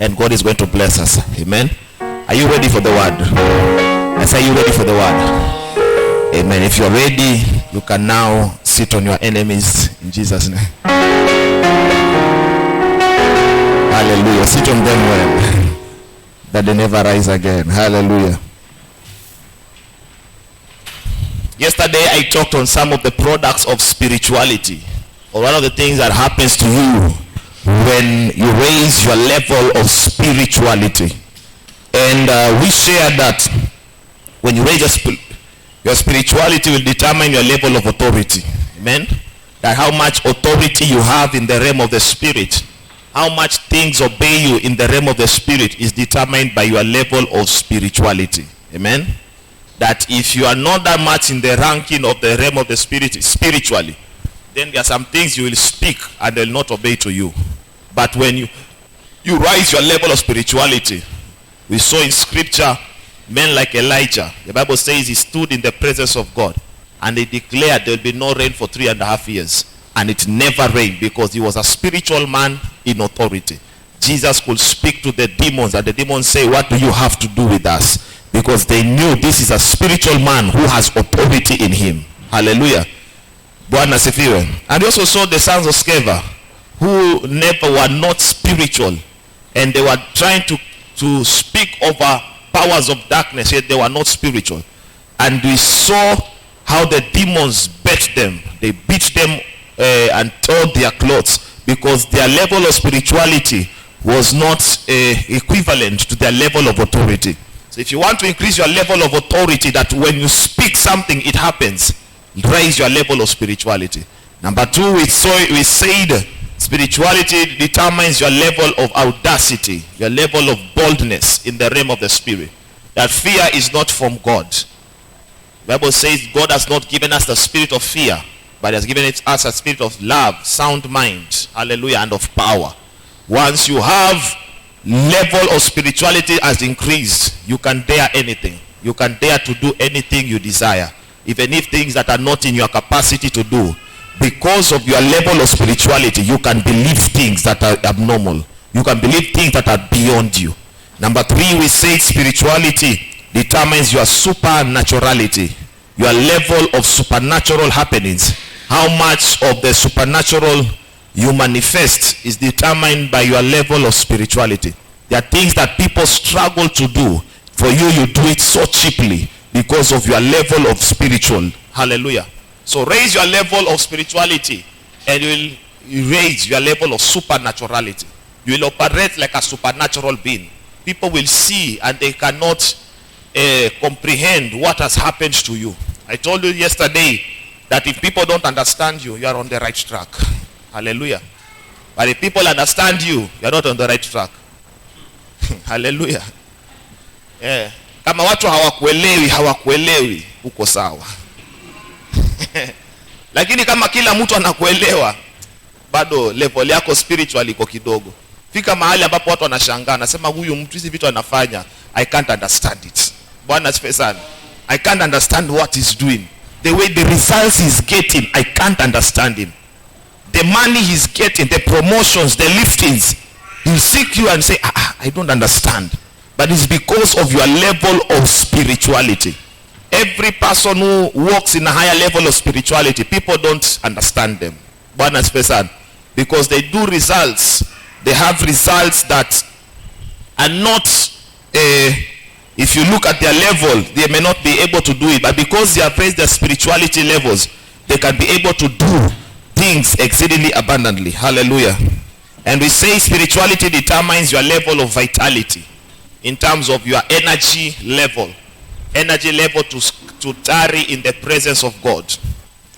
and God is going to bless us. Amen. Are you ready for the word? I say, are you ready for the word? Amen. If you're ready, you can now sit on your enemies in Jesus' name. Hallelujah. Sit on them well, that they never rise again. Hallelujah. Yesterday I talked on some of the products of spirituality, or one of the things that happens to you when you raise your level of spirituality. And we shared that when you raise your spirituality will determine your level of authority. Amen. That how much authority you have in the realm of the spirit, how much things obey you in the realm of the spirit is determined by your level of spirituality. Amen. That if you are not that much in the ranking of the realm of the spirit spiritually, then there are some things you will speak and they will not obey to you. But when you rise your level of spirituality, we saw in scripture men like Elijah. The Bible says he stood in the presence of God and he declared there will be no rain for 3.5 years. And it never rained because he was a spiritual man in authority. Jesus could speak to the demons and the demons say, what do you have to do with us? Because they knew this is a spiritual man who has authority in him. Hallelujah. And we also saw the sons of Sceva, who never were not spiritual, and they were trying to speak over powers of darkness, yet they were not spiritual. And we saw how the demons beat them. They beat them and tore their clothes because their level of spirituality was not equivalent to their level of authority. So if you want to increase your level of authority, that when you speak something it happens, raise your level of spirituality. Number 2, we said spirituality determines your level of audacity, your level of boldness in the realm of the spirit. That fear is not from God. The Bible says God has not given us the spirit of fear, but has given us a spirit of love, sound mind, hallelujah, and of power. Once you have level of spirituality has increased, you can dare anything. You can dare to do anything you desire, even if things that are not in your capacity to do. Because of your level of spirituality, you can believe things that are abnormal. You can believe things that are beyond you. Number 3, we say spirituality determines your supernaturality, your level of supernatural happenings. How much of the supernatural you manifest is determined by your level of spirituality. There are things that people struggle to do. For you, you do it so cheaply because of your level of spiritual. Hallelujah. So raise your level of spirituality and you will raise your level of supernaturality. You will operate like a supernatural being. People will see and they cannot comprehend what has happened to you. I told you yesterday that if people don't understand you, you are on the right track. Hallelujah. But if people understand you, you are not on the right track. Hallelujah. Yeah. Kama watu hawakuelewi uko sawa. Lakini kama kila mtu anakuelewa, bado level yako spiritual iko kidogo. Fika mahali ambapo watu wanashangaa, nasema huyu mtu hizi vitu anafanya, I can't understand it. Bwana asifiwe sana. I can't understand what he's doing. The way the results he's getting, I can't understand him. The money he's getting, the promotions, the liftings, he'll seek you and say, I don't understand. But it's because of your level of spirituality. Every person who walks in a higher level of spirituality, people don't understand them. Bwana asifiwe sana. Because they do results. They have results that are not, if you look at their level, they may not be able to do it. But because they have raised their spirituality levels, they can be able to do things exceedingly abundantly. Hallelujah. And we say spirituality determines your level of vitality in terms of your energy level to tarry in the presence of God.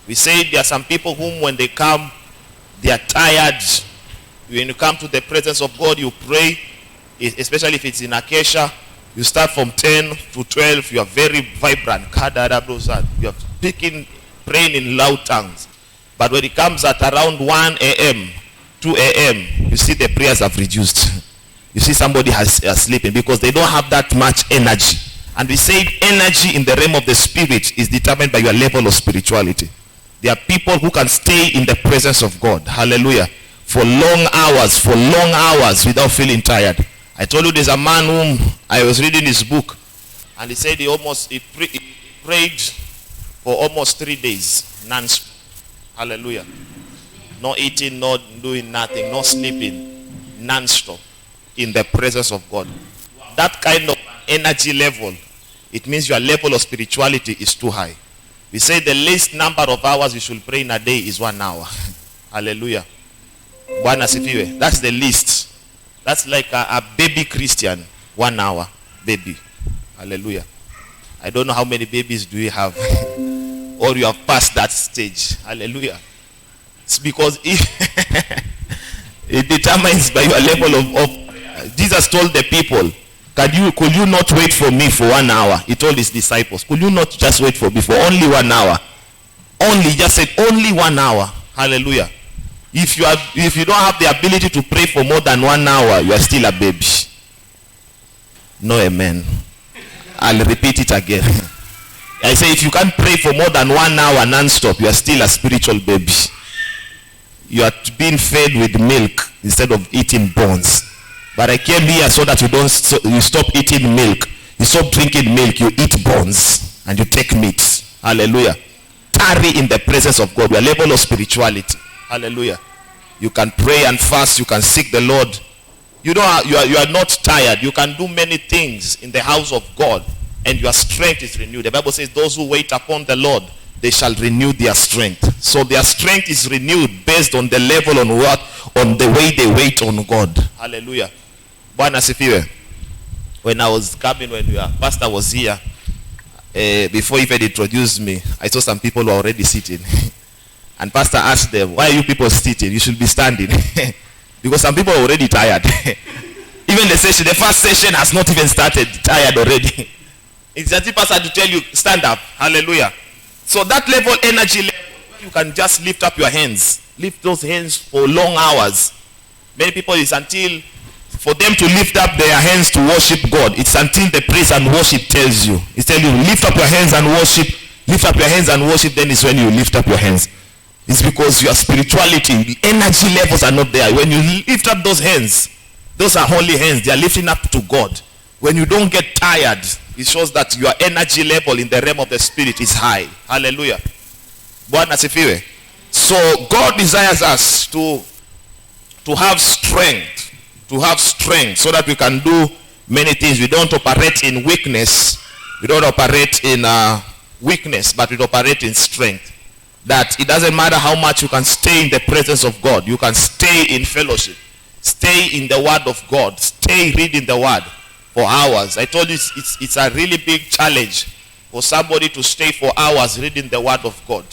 We say there are some people whom when they come, they are tired. When you come to the presence of God, you pray, especially if it's in Acacia, you start from 10 to 12, you are very vibrant. You are speaking, praying in loud tongues. But when it comes at around 1 a.m., 2 a.m., you see the prayers have reduced. You see somebody has sleeping because they don't have that much energy. And we say energy in the realm of the spirit is determined by your level of spirituality. There are people who can stay in the presence of God. Hallelujah. For long hours without feeling tired. I told you there's a man whom I was reading his book, and he said he prayed for almost 3 days, non-stop. Hallelujah. No eating, no doing nothing, no sleeping, non-stop in the presence of God. That kind of energy level, it means your level of spirituality is too high. We say the least number of hours you should pray in a day is 1 hour. Hallelujah. Bwana sifiwe. That's the least. That's like a baby Christian. 1 hour baby. Hallelujah. I don't know how many babies do you have. Or you have passed that stage. Hallelujah. It's because it determines by your level of Jesus told the people, could you not wait for me for 1 hour? He told his disciples, could you not just wait for me for only 1 hour? Only, just said only 1 hour. Hallelujah. If you don't have the ability to pray for more than 1 hour, you are still a baby. No amen. I'll repeat it again. I say if you can't pray for more than 1 hour non-stop, you are still a spiritual baby. You are being fed with milk instead of eating bones. But I came here so that you stop eating milk. You stop drinking milk, you eat bones and you take meat. Hallelujah. Tarry in the presence of God. Your level of spirituality. Hallelujah. You can pray and fast. You can seek the Lord. You are not tired. You can do many things in the house of God, and your strength is renewed. The Bible says those who wait upon the Lord, they shall renew their strength. So their strength is renewed based on the level on the way they wait on God. Hallelujah. Bwana sifiwe. When I was coming, when your pastor was here, before he even introduced me, I saw some people who were already sitting. And pastor asked them, why are you people sitting? You should be standing. Because some people are already tired. Even the first session has not even started, tired already. It's as if pastor had to tell you, stand up. Hallelujah. So that level, energy level, you can just lift up your hands. Lift those hands for long hours. Many people, it's until, for them to lift up their hands to worship God, it's until the praise and worship tells you. It's telling you, lift up your hands and worship. Lift up your hands and worship, then it's when you lift up your hands. It's because your spirituality, energy levels are not there. When you lift up those hands, those are holy hands. They are lifting up to God. When you don't get tired, it shows that your energy level in the realm of the spirit is high. Hallelujah. Bwana sifiwe. So God desires us to have strength. To have strength so that we can do many things. We don't operate in weakness. We don't operate in weakness, but we operate in strength. That it doesn't matter how much you can stay in the presence of God. You can stay in fellowship. Stay in the word of God. Stay reading the word for hours. I told you it's a really big challenge for somebody to stay for hours reading the word of God.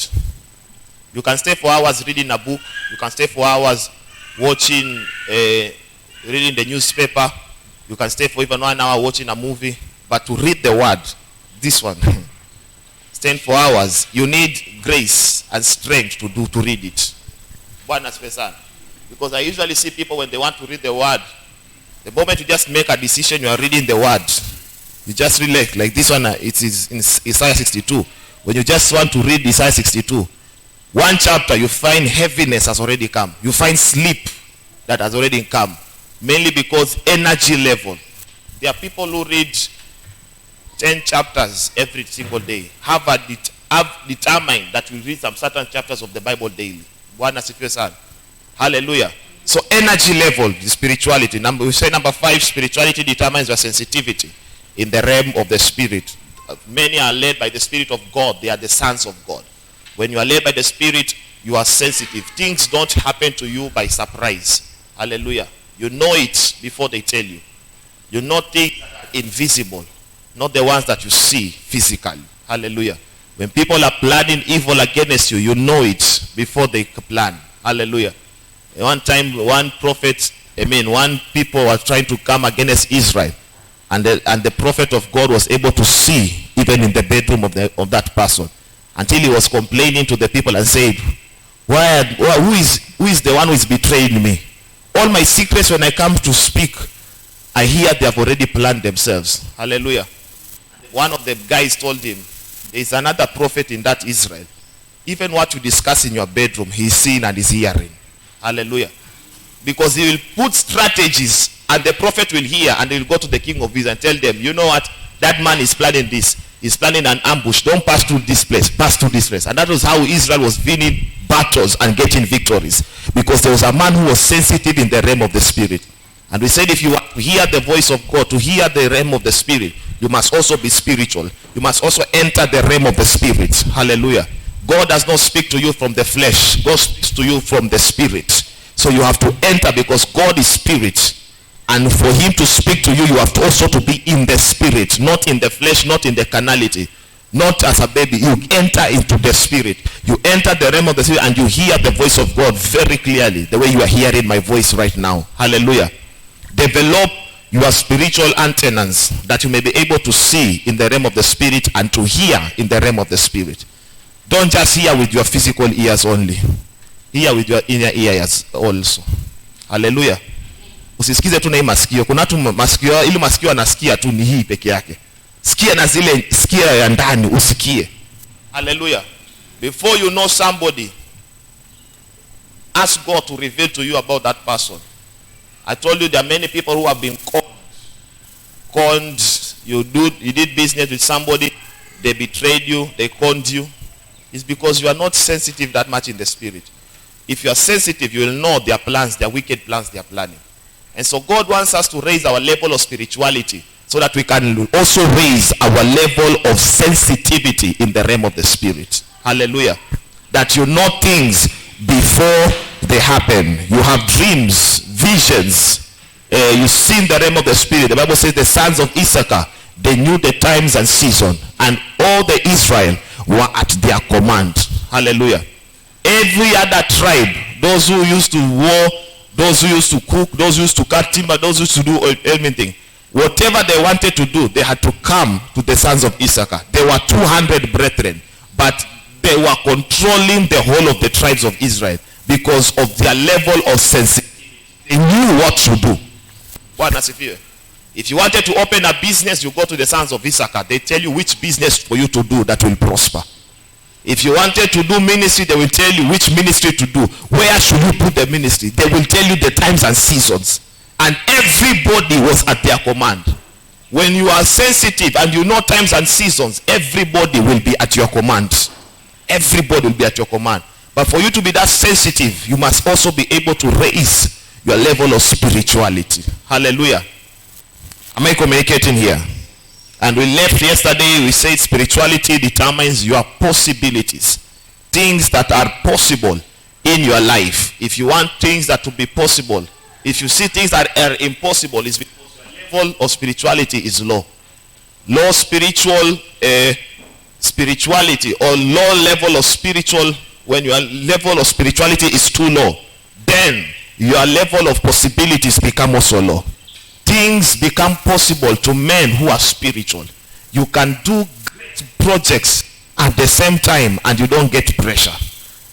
You can stay for hours reading a book. You can stay for hours watching, reading the newspaper. You can stay for even 1 hour watching a movie. But to read the word, this one, stand for hours, you need grace and strength to read it. Because I usually see people when they want to read the word, the moment you just make a decision, you are reading the word. You just relate, like this one, it is in Isaiah 62. When you just want to read Isaiah 62, one chapter, you find heaviness has already come. You find sleep that has already come. Mainly because energy level. There are people who read 10 chapters every single day. Have determined that we read some certain chapters of the Bible daily. Bwana sifiwe sana. Hallelujah. So energy level, the spirituality. We say number 5, spirituality determines your sensitivity in the realm of the spirit. Many are led by the Spirit of God. They are the sons of God. When you are led by the Spirit, you are sensitive. Things don't happen to you by surprise. Hallelujah. You know it before they tell you. You know things invisible, not the ones that you see physically. Hallelujah. When people are planning evil against you, you know it before they plan. Hallelujah. One time, one people were trying to come against Israel. And the prophet of God was able to see even in the bedroom of that person. Until he was complaining to the people and said, who is the one who is betraying me? All my secrets when I come to speak, I hear they have already planned themselves. Hallelujah. One of the guys told him, there is another prophet in that Israel. Even what you discuss in your bedroom, he is seeing and is hearing. Hallelujah. Because he will put strategies and the prophet will hear and he will go to the king of Israel and tell them, you know what, that man is planning this. He's planning an ambush. Don't pass through this place. Pass through this place. And that was how Israel was winning battles and getting victories. Because there was a man who was sensitive in the realm of the spirit. And we said if you hear the voice of God, to hear the realm of the spirit, you must also be spiritual. You must also enter the realm of the spirit. Hallelujah. God does not speak to you from the flesh. God speaks to you from the spirit. So you have to enter because God is spirit. And for him to speak to you, you have to also to be in the spirit, not in the flesh, not in the carnality, not as a baby. You enter into the spirit. You enter the realm of the spirit and you hear the voice of God very clearly, the way you are hearing my voice right now. Hallelujah. Develop your spiritual antennas that you may be able to see in the realm of the spirit and to hear in the realm of the spirit. Don't just hear with your physical ears only. Hear with your inner ears also. Hallelujah. Usisikize tu na hii masikio. Kuna tu masikio, ili masikio anasikia tu ni hii peke yake. Sikia na zile sikia ya ndani usikie. Hallelujah. Before you know somebody, ask God to reveal to you about that person. I told you there are many people who have been conned. You did business with somebody, they betrayed you, they conned you. It's because you are not sensitive that much in the spirit. If you are sensitive, you will know their plans, their wicked plans they are planning. And so God wants us to raise our level of spirituality so that we can also raise our level of sensitivity in the realm of the spirit. Hallelujah. That you know things before they happen. You have dreams, visions. You see in the realm of the spirit. The Bible says the sons of Issachar, they knew the times and season. And all the Israel were at their command. Hallelujah. Every other tribe, those who used to war, those who used to cook, those who used to cut timber, those who used to do everything, whatever they wanted to do, they had to come to the sons of Issachar. There were 200 brethren, but they were controlling the whole of the tribes of Israel because of their level of sensitivity. They knew what to do. If you wanted to open a business, you go to the sons of Issachar. They tell you which business for you to do that will prosper. If you wanted to do ministry, they will tell you which ministry to do. Where should you put the ministry? They will tell you the times and seasons. And everybody was at their command. When you are sensitive and you know times and seasons, everybody will be at your command. Everybody will be at your command. But for you to be that sensitive, you must also be able to raise your level of spirituality. Hallelujah. Am I communicating here? And we left yesterday, we said spirituality determines your possibilities. Things that are possible in your life. If you want things that to be possible, if you see things that are impossible, it's because your level of spirituality is low. Low spiritual spirituality or low level of spiritual, when your level of spirituality is too low, then your level of possibilities become also low. Things become possible to men who are spiritual. You can do great projects at the same time and you don't get pressure.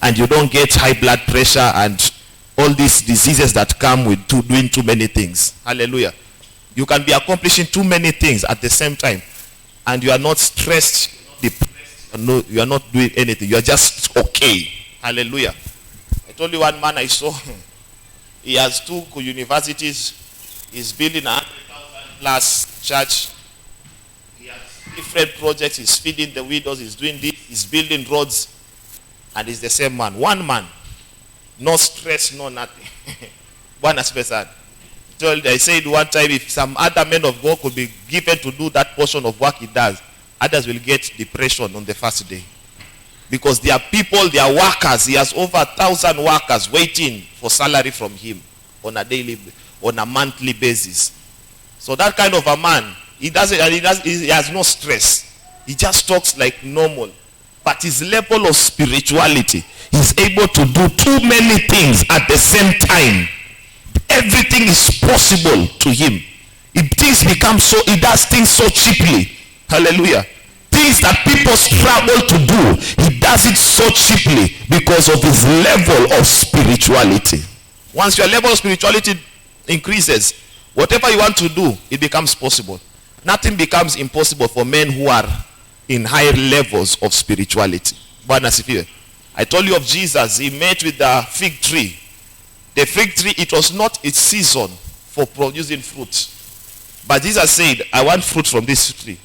And you don't get high blood pressure and all these diseases that come with doing too many things. Hallelujah. You can be accomplishing too many things at the same time. And you are not stressed, depressed. No, you are not doing anything. You are just okay. Hallelujah. I told you one man I saw. He has 2 universities. He's building a 100,000 plus church. He has different projects. He's feeding the widows. He's doing this. He's building roads. And he's the same man. One man. No stress, no nothing. One aspect. I said one time, if some other men of God could be given to do that portion of work he does, others will get depression on the first day. Because there are people, there are workers. He has over 1,000 workers waiting for salary from him on a monthly basis. So that kind of a man, he has no stress. He just talks like normal. But his level of spirituality, he's able to do too many things at the same time. Everything is possible to him. He does things so cheaply. Hallelujah. Things that people struggle to do, he does it so cheaply because of his level of spirituality. Once your level of spirituality increases, whatever you want to do, it becomes possible. Nothing becomes impossible for men who are in higher levels of spirituality. I told you of Jesus. He met with the fig tree. The fig tree, it was not its season for producing fruit. But Jesus said, I want fruit from this tree.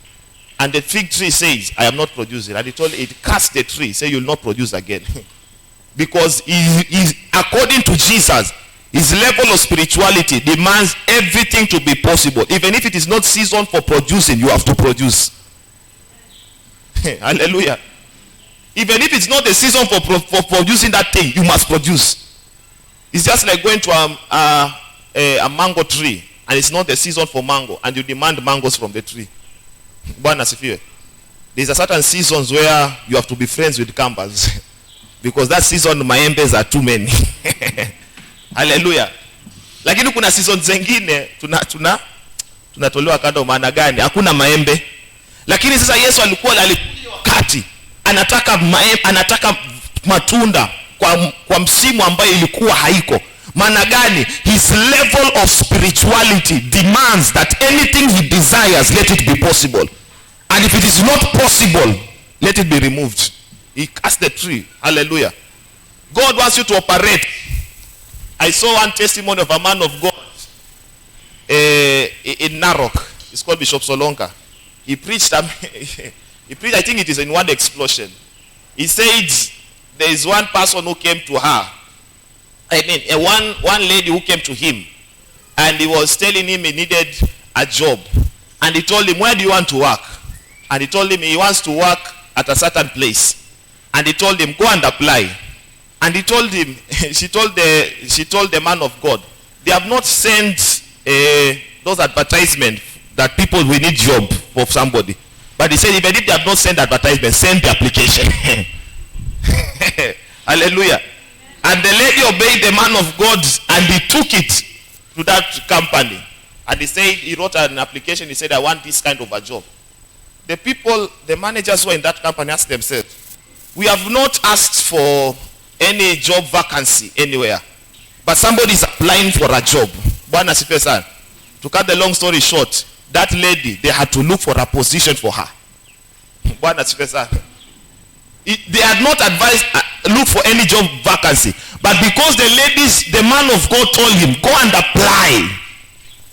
And the fig tree says, I am not producing. And he told it, cast the tree, say, you will not produce again. Because according to Jesus, his level of spirituality demands everything to be possible. Even if it is not season for producing, you have to produce. Hallelujah. Even if it's not the season for producing that thing, you must produce. It's just like going to a mango tree, and it's not the season for mango, and you demand mangoes from the tree. There's a certain seasons where you have to be friends with campers. Because that season, maembes are too many. Hallelujah. Lakini kuna season zengine, tunatolewa kando maana gani? Hakuna maembe. Lakini sasa Yesu alikuwa wakati anataka matunda kwa msimu ambayo ilikuwa haiko. Maana gani? His level of spirituality demands that anything he desires, let it be possible. And if it is not possible, let it be removed. He cast the tree. Hallelujah. God wants you to operate. I saw one testimony of a man of God in Narok. It's called Bishop Solonka. He preached, I think it is in one explosion. He said there is one person who came to her. One lady who came to him. And he was telling him he needed a job. And he told him, where do you want to work? And he told him he wants to work at a certain place. And he told him, go and apply. And he told him, she told the man of God, they have not sent those advertisements that people will need job for somebody. But he said, even if they have not sent advertisement, send the application. Hallelujah. And the lady obeyed the man of God, and he took it to that company. And he said, he wrote an application. He said, I want this kind of a job. The managers who were in that company asked themselves, we have not asked for any job vacancy anywhere, but somebody is applying for a job. To cut the long story short, that lady, they had to look for a position for her. They had not advised look for any job vacancy, but because the man of God told him, go and apply.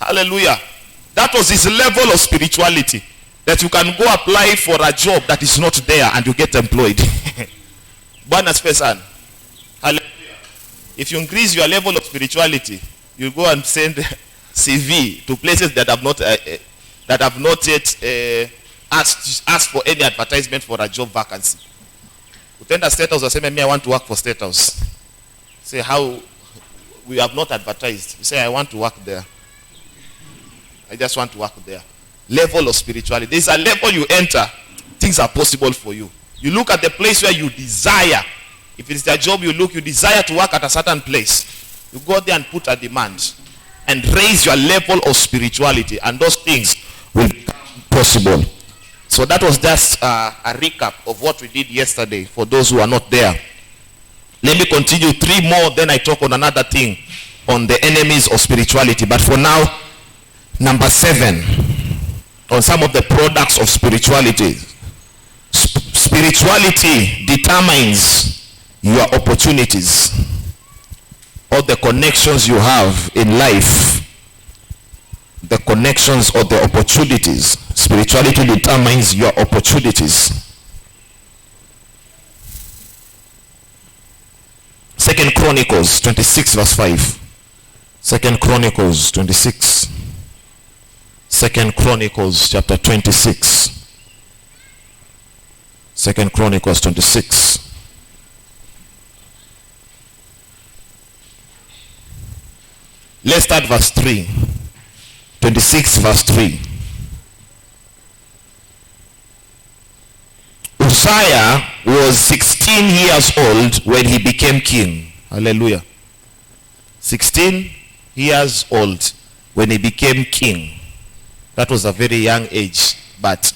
Hallelujah. That was his level of spirituality, that you can go apply for a job that is not there and you get employed. Hallelujah. If you increase your level of spirituality, you go and send CV to places that have not yet asked for any advertisement for a job vacancy. Utenda State House, say, I want to work for State House. Say, how? We have not advertised. You say, I want to work there. I just want to work there. Level of spirituality. There's a level you enter, things are possible for you. You look at the place where you desire. If it's a job you desire to work at a certain place. You go there and put a demand. And raise your level of spirituality. And those things will become possible. So that was just a recap of what we did yesterday for those who are not there. Let me continue 3 more, then I talk on another thing on the enemies of spirituality. But for now, number 7, on some of the products of spirituality. Spirituality determines your opportunities, or the connections you have in life. The connections or the opportunities. Spirituality determines your opportunities. 2 Chronicles 26 verse 5. 2 Chronicles 26. 2 Chronicles chapter 26. 2 Chronicles 26. Let's start verse 3. 26 verse 3. Uzziah was 16 years old when he became king. Hallelujah. 16 years old when he became king. That was a very young age, but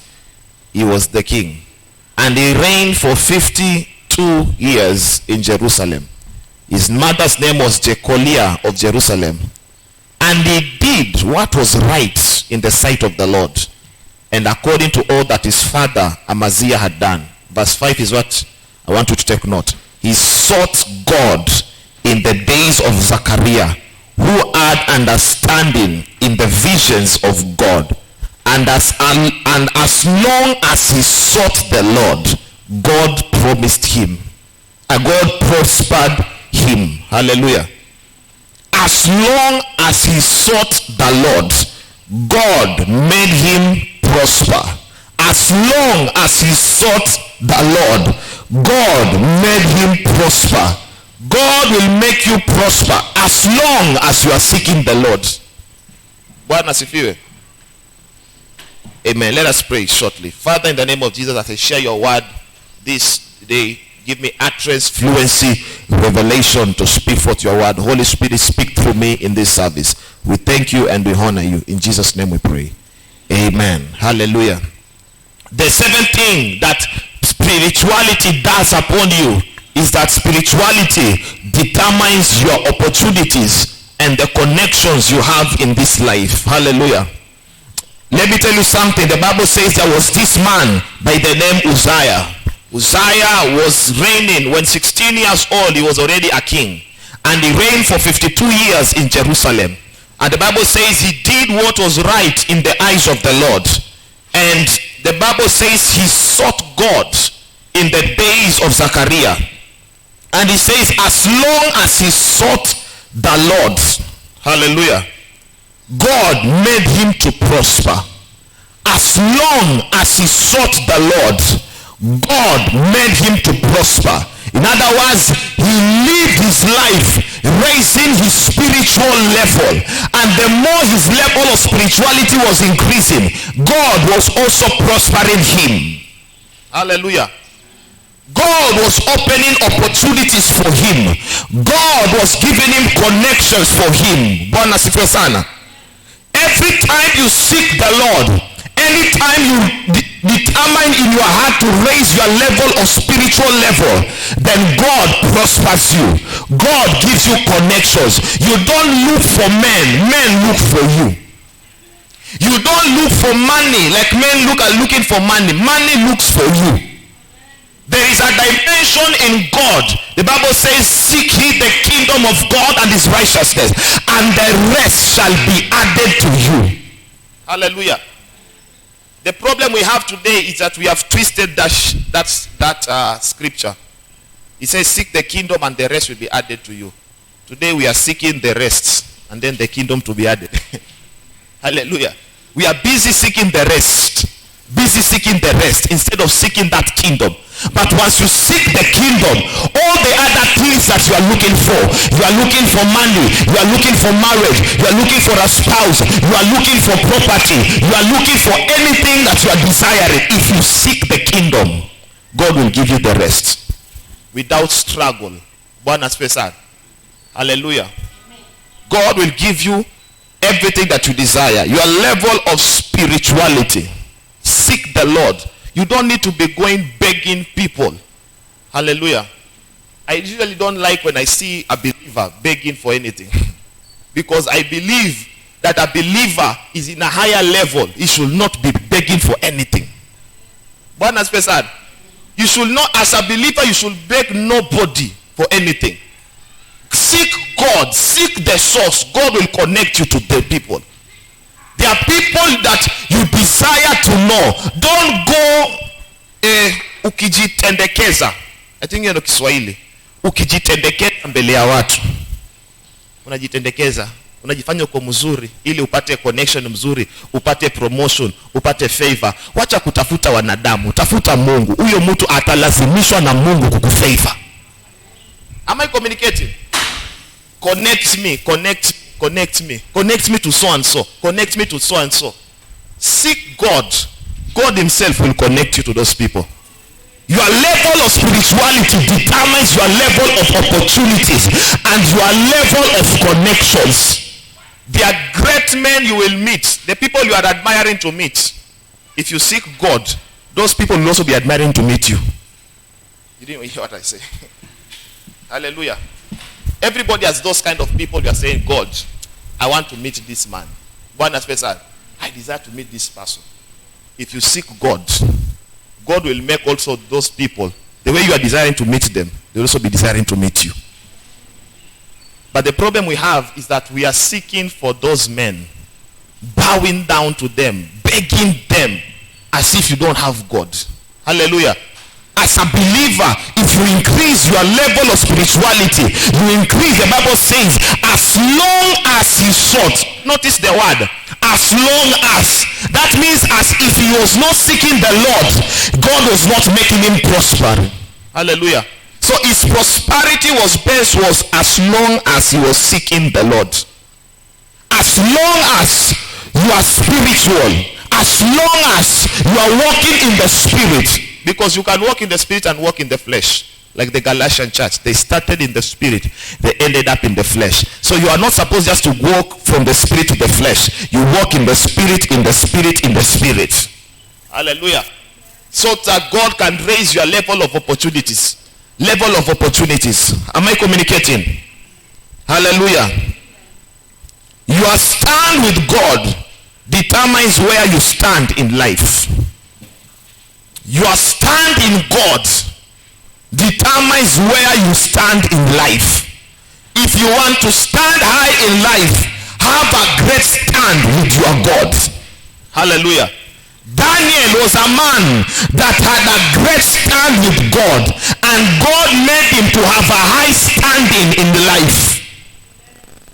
he was the king. And he reigned for 52 years in Jerusalem. His mother's name was Jecoliah of Jerusalem. And he did what was right in the sight of the Lord, and according to all that his father Amaziah had done. Verse 5 is what I want you to take note. He sought God in the days of Zechariah, who had understanding in the visions of God, and as long as he sought the Lord, God promised him, and God prospered him. Hallelujah. As long as he sought the Lord, God made him prosper. As long as he sought the Lord, God made him prosper. God will make you prosper as long as you are seeking the Lord. Bwana asifiwe. Amen. Let us pray shortly. Father, in the name of Jesus, as I share your word this day, give me utterance, fluency, revelation to speak forth your word. Holy Spirit, speak through me in this service. We thank you and we honor you. In Jesus' name we pray. Amen. Hallelujah. The seventh thing that spirituality does upon you is that spirituality determines your opportunities and the connections you have in this life. Hallelujah. Let me tell you something. The Bible says there was this man by the name Uzziah. Uzziah was reigning. When 16 years old, he was already a king. And he reigned for 52 years in Jerusalem. And the Bible says he did what was right in the eyes of the Lord. And the Bible says he sought God in the days of Zechariah. And he says as long as he sought the Lord, hallelujah, God made him to prosper. As long as he sought the Lord, God made him to prosper. In other words, he lived his life raising his spiritual level. And the more his level of spirituality was increasing, God was also prospering him. Hallelujah. God was opening opportunities for him. God was giving him connections for him. Bwana sifiwe sana. Every time you seek the Lord, anytime you determine in your heart to raise your level of spiritual level, then God prospers you. God gives you connections. You don't look for men. Men look for you. You don't look for money like men are looking for money. Money looks for you. There is a dimension in God. The Bible says, seek ye the kingdom of God and his righteousness, and the rest shall be added to you. Hallelujah. The problem we have today is that we have twisted that scripture. It says, seek the kingdom and the rest will be added to you. Today we are seeking the rest and then the kingdom to be added. Hallelujah. We are busy seeking the rest. Busy seeking the rest instead of seeking that kingdom. But once you seek the kingdom, all the other things that you are looking for, you are looking for money, you are looking for marriage, you are looking for a spouse, you are looking for property, you are looking for anything that you are desiring. If you seek the kingdom, God will give you the rest without struggle. Bwana asifiwe sana. Hallelujah. God will give you everything that you desire. Your level of spirituality. Seek the Lord. You don't need to be going begging people. Hallelujah. I usually don't like when I see a believer begging for anything. Because I believe that a believer is in a higher level. He should not be begging for anything. Bwana asifiwe sana. You should not, as a believer, you should beg nobody for anything. Seek God. Seek the source. God will connect you to the people. There are people that you desire to know. Don't go ukijitendekeza. I think hiyo ndio Kiswahili. Ukijitendekeza mbele ya watu. Unajitendekeza. Unajifanya uko mzuri ili upate connection mzuri, upate promotion, upate favor. Wacha kutafuta wanadamu, tafuta Mungu. Huyo mtu atalazimishwa na Mungu kukufavor. Am I communicating? Connect me to so and so. Connect me to so and so. Seek God. God himself will connect you to those people. Your level of spirituality determines your level of opportunities and your level of connections. There are great men you will meet. The people you are admiring to meet. If you seek God, those people will also be admiring to meet you. You didn't hear what I say? Hallelujah. Everybody has those kind of people. You are saying, God, I want to meet this man. Bwana asifiwe sana. I desire to meet this person. If you seek God, God will make also those people, the way you are desiring to meet them, they will also be desiring to meet you. But the problem we have is that we are seeking for those men, bowing down to them, begging them as if you don't have God. Hallelujah. As a believer, if you increase your level of spirituality, you increase, the Bible says, as long as he sought. Notice the word, as long as. That means as if he was not seeking the Lord, God was not making him prosper. Hallelujah. So his prosperity was based was as long as he was seeking the Lord. As long as you are spiritual, as long as you are walking in the spirit, because you can walk in the spirit and walk in the flesh. Like the Galatian church, they started in the spirit, they ended up in the flesh. So you are not supposed just to walk from the spirit to the flesh. You walk in the spirit, in the spirit, in the spirit. Hallelujah. So that God can raise your level of opportunities. Level of opportunities. Am I communicating? Hallelujah. Your stand with God determines where you stand in life. Your stand in God determines where you stand in life. If you want to stand high in life, have a great stand with your God. Hallelujah. Daniel was a man that had a great stand with God, and God made him to have a high standing in life.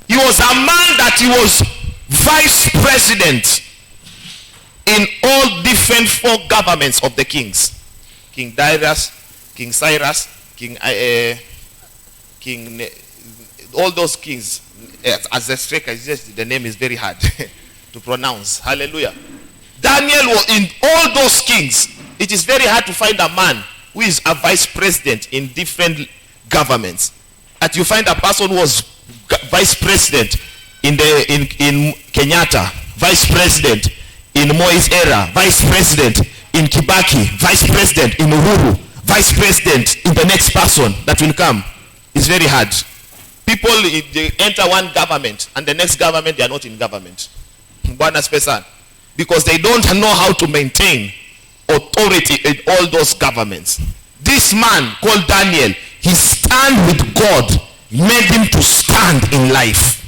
He was a man that he was vice president in all different four governments of the kings. King Darius, King Cyrus, all those kings. As a striker, the name is very hard to pronounce. Hallelujah. Daniel was in all those kings. It is very hard to find a man who is a vice president in different governments. And you find a person who was vice president in Kenyatta, vice president in Moi's era, vice president in Kibaki, vice president in Uhuru, vice president in the next person that will come. It's very hard. People, they enter one government and the next government they are not in government. Because they don't know how to maintain authority in all those governments. This man called Daniel, his stand with God made him to stand in life.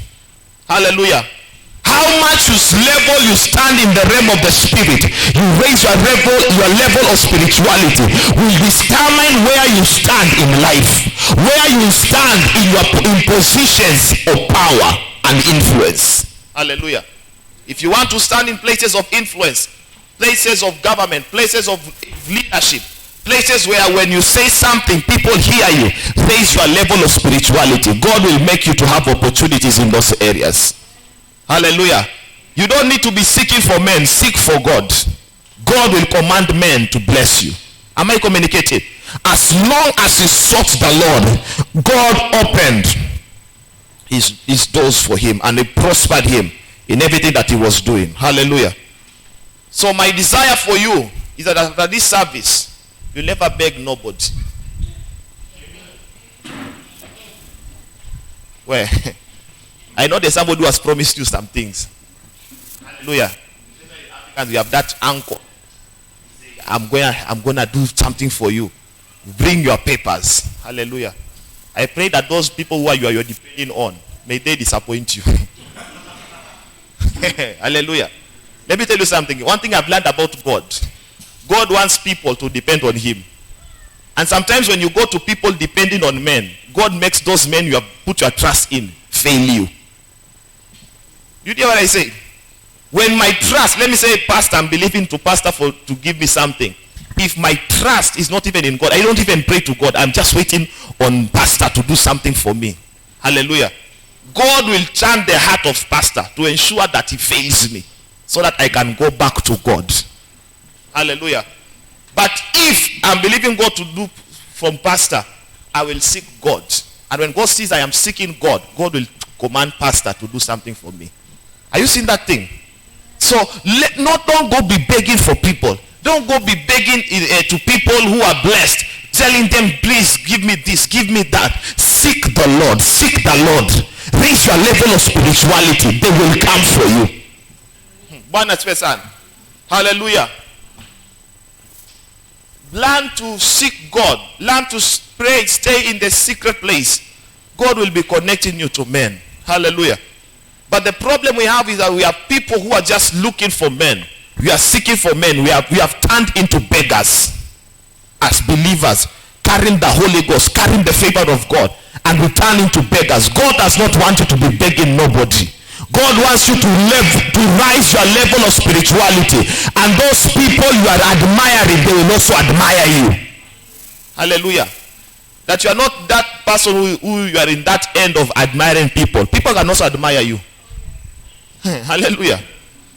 Hallelujah. How much level you stand in the realm of the spirit, you raise your level of spirituality will determine where you stand in life, where you stand in positions of power and influence. Hallelujah. If you want to stand in places of influence, places of government, places of leadership, places where when you say something, people hear you, raise your level of spirituality. God will make you to have opportunities in those areas. Hallelujah. You don't need to be seeking for men. Seek for God. God will command men to bless you. Am I communicating? As long as he sought the Lord, God opened his doors for him and he prospered him in everything that he was doing. Hallelujah. So my desire for you is that after this service, you'll never beg nobody. Where? I know there's somebody who has promised you some things. Hallelujah. And we have that anchor. I'm gonna do something for you. Bring your papers. Hallelujah. I pray that those people who you're depending on, may they disappoint you. Hallelujah. Let me tell you something. One thing I've learned about God. God wants people to depend on him. And sometimes when you go to people depending on men, God makes those men you have put your trust in fail you. You hear what I say? When my trust, let me say, pastor, I'm believing to pastor to give me something. If my trust is not even in God, I don't even pray to God. I'm just waiting on pastor to do something for me. Hallelujah. God will turn the heart of pastor to ensure that he fails me so that I can go back to God. Hallelujah. But if I'm believing God to do from pastor, I will seek God. And when God sees I am seeking God, God will command pastor to do something for me. Are you seeing that thing? So don't go be begging for people. Don't go be begging to people who are blessed, telling them, please give me this, give me that. Seek the Lord. Seek the Lord. Raise your level of spirituality. They will come for you. Hallelujah. Learn to seek God. Learn to pray. Stay in the secret place. God will be connecting you to men. Hallelujah. But the problem we have is that we have people who are just looking for men. We are seeking for men. We have turned into beggars as believers, carrying the Holy Ghost, carrying the favor of God, and we turn into beggars. God does not want you to be begging nobody. God wants you to rise your level of spirituality, and those people you are admiring, they will also admire you. Hallelujah. That you are not that person who you are in that end of admiring people. People can also admire you. Hallelujah.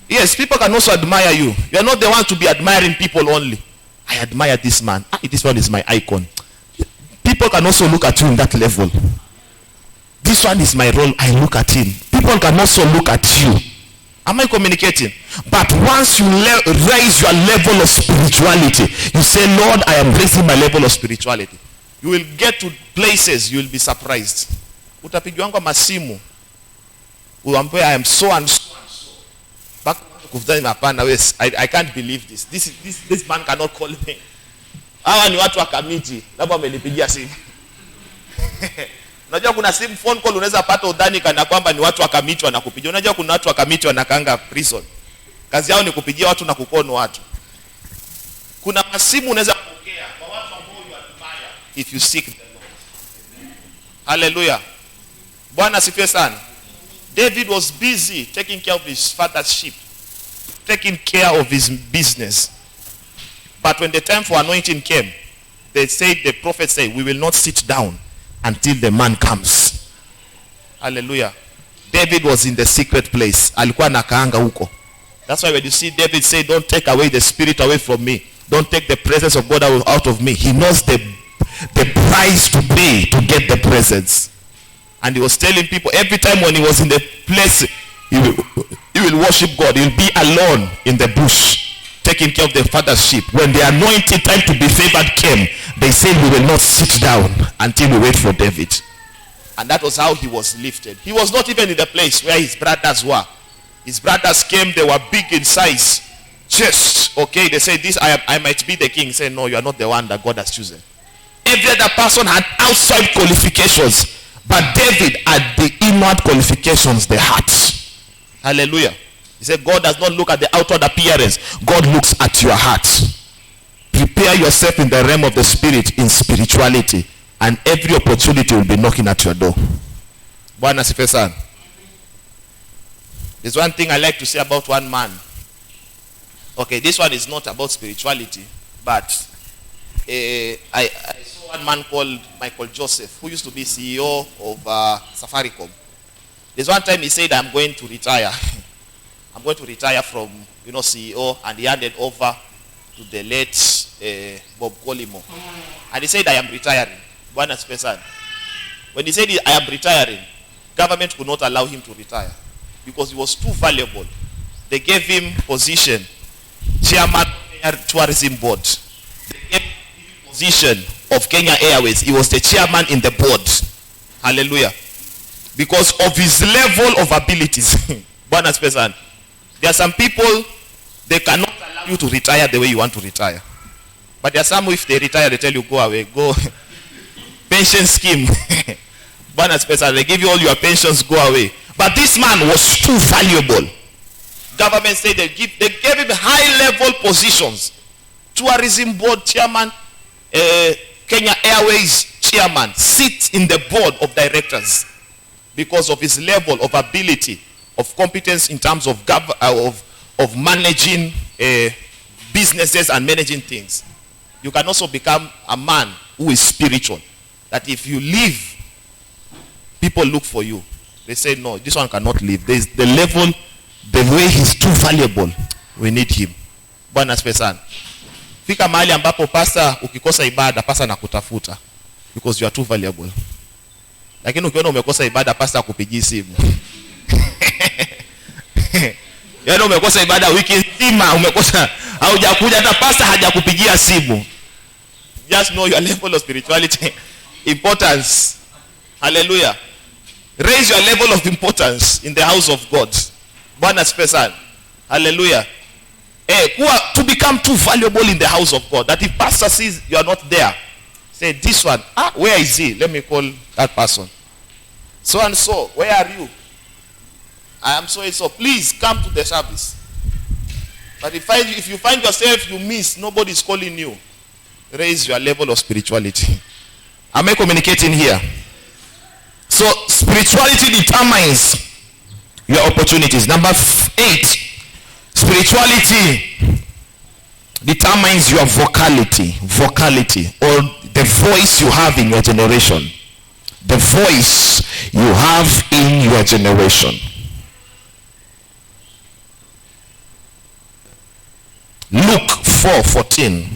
Yes, people can also admire you. You are not the one to be admiring people only. I admire this man. This one is my icon. People can also look at you in that level. This one is my role. I look at him. People can also look at you. Am I communicating? But once you raise your level of spirituality, you say, Lord, I am raising my level of spirituality. You will get to places, you will be surprised. Utapigiwanga masimu. Uampe, I am so and so and so. Back I can't believe this. This man cannot call me. Hawa ni watu wa kamiti. Labda amenipigia simu. Unajua kuna simu phone call unaweza pata udhani kana kwamba ni watu wa kamiti wanakupigia. Unajua kuna watu wa kamiti wanakanga prison. Kazi yao ni kupigia watu na kukono watu. Kuna masimu unaweza kupokea kwa watu ambao you admire if you seek the Lord. Hallelujah. Bwana asifiwe sana. David was busy taking care of his father's sheep, taking care of his business. But when the time for anointing came, the prophet said, we will not sit down until the man comes. Hallelujah. David was in the secret place. Alikuwa nakaanga huko. That's why when you see David say, don't take away the spirit away from me. Don't take the presence of God out of me. He knows the price to pay to get the presence. And he was telling people every time when he was in the place, he will worship God. He will be alone in the bush, taking care of the father's sheep. When the anointed time to be favored came, they said, we will not sit down until we wait for David. And that was how he was lifted. He was not even in the place where his brothers were. His brothers came, they were big in size. Just, okay, they said, this I might be the king. He said, no, you are not the one that God has chosen. Every other person had outside qualifications. But David had the inward qualifications, the heart. Hallelujah. He said, God does not look at the outward appearance. God looks at your heart. Prepare yourself in the realm of the spirit, in spirituality. And every opportunity will be knocking at your door. Bwana asifiwe sana. There's one thing I like to say about one man. Okay, this one is not about spirituality. But I saw one man called Michael Joseph, who used to be CEO of Safaricom. There's one time he said, I'm going to retire. I'm going to retire from, CEO, and he handed over to the late Bob Colimo. And he said, I am retiring. Bwana asifiwe sana. When he said, I am retiring, government could not allow him to retire because he was too valuable. They gave him position, chairman of tourism board. They gave him position of Kenya Airways. He was the chairman in the board. Hallelujah. Because of his level of abilities. Bwana asifiwe sana. There are some people, they cannot allow you to retire the way you want to retire. But there are some, if they retire, they tell you, go away, go. Pension scheme. Bwana asifiwe sana. They give you all your pensions, go away. But this man was too valuable. Government said they gave him high level positions. Tourism board chairman, Kenya Airways chairman, sits in the board of directors because of his level of ability, of competence in terms of managing businesses and managing things. You can also become a man who is spiritual. That if you leave, people look for you. They say, no, this one cannot leave. There's the level, the way he's too valuable. We need him. Bwana asifiwe sana. Fika mahali ambapo pasta ukikosa ibada, pasta nakutafuta. Because you are too valuable. Lakini ukiona umekosa ibada, pasta akupigii simu. Yaani umekosa ibada wiki nzima, umekosa haujakuja, hata pasta hajakupigia simu. Just know your level of spirituality, importance. Hallelujah. Raise your level of importance in the house of God. Bwana asifiwe sana. Hallelujah. To become too valuable in the house of God. That if pastor sees you are not there, say, this one, where is he? Let me call that person. So and so, where are you? I am so and so. Please come to the service. But if you find yourself you miss, nobody is calling you. Raise your level of spirituality. Am I communicating here? So spirituality determines your opportunities. Number 8, spirituality determines your vocality, or the voice you have in your generation. The voice you have in your generation. Luke 4:14.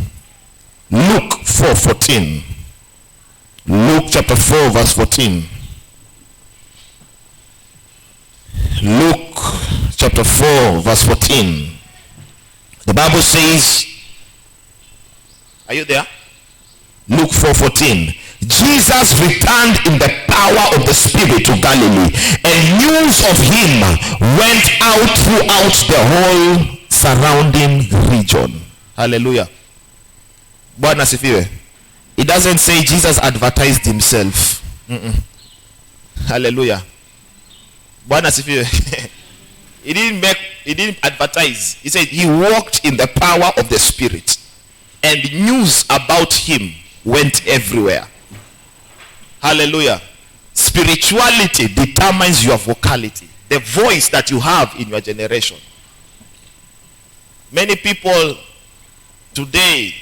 Luke 4:14. Luke chapter 4 verse 14. Luke chapter 4 verse 14. The Bible says, are you there? Luke 4:14. Jesus returned in the power of the Spirit to Galilee, and news of him went out throughout the whole surrounding region. Hallelujah. Bwana sifiwe. It doesn't say Jesus advertised himself. Hallelujah. Bwana sifiwe. He didn't advertise. He said he walked in the power of the Spirit, and news about him went everywhere. Hallelujah. Spirituality determines your vocality, the voice that you have in your generation. Many people today,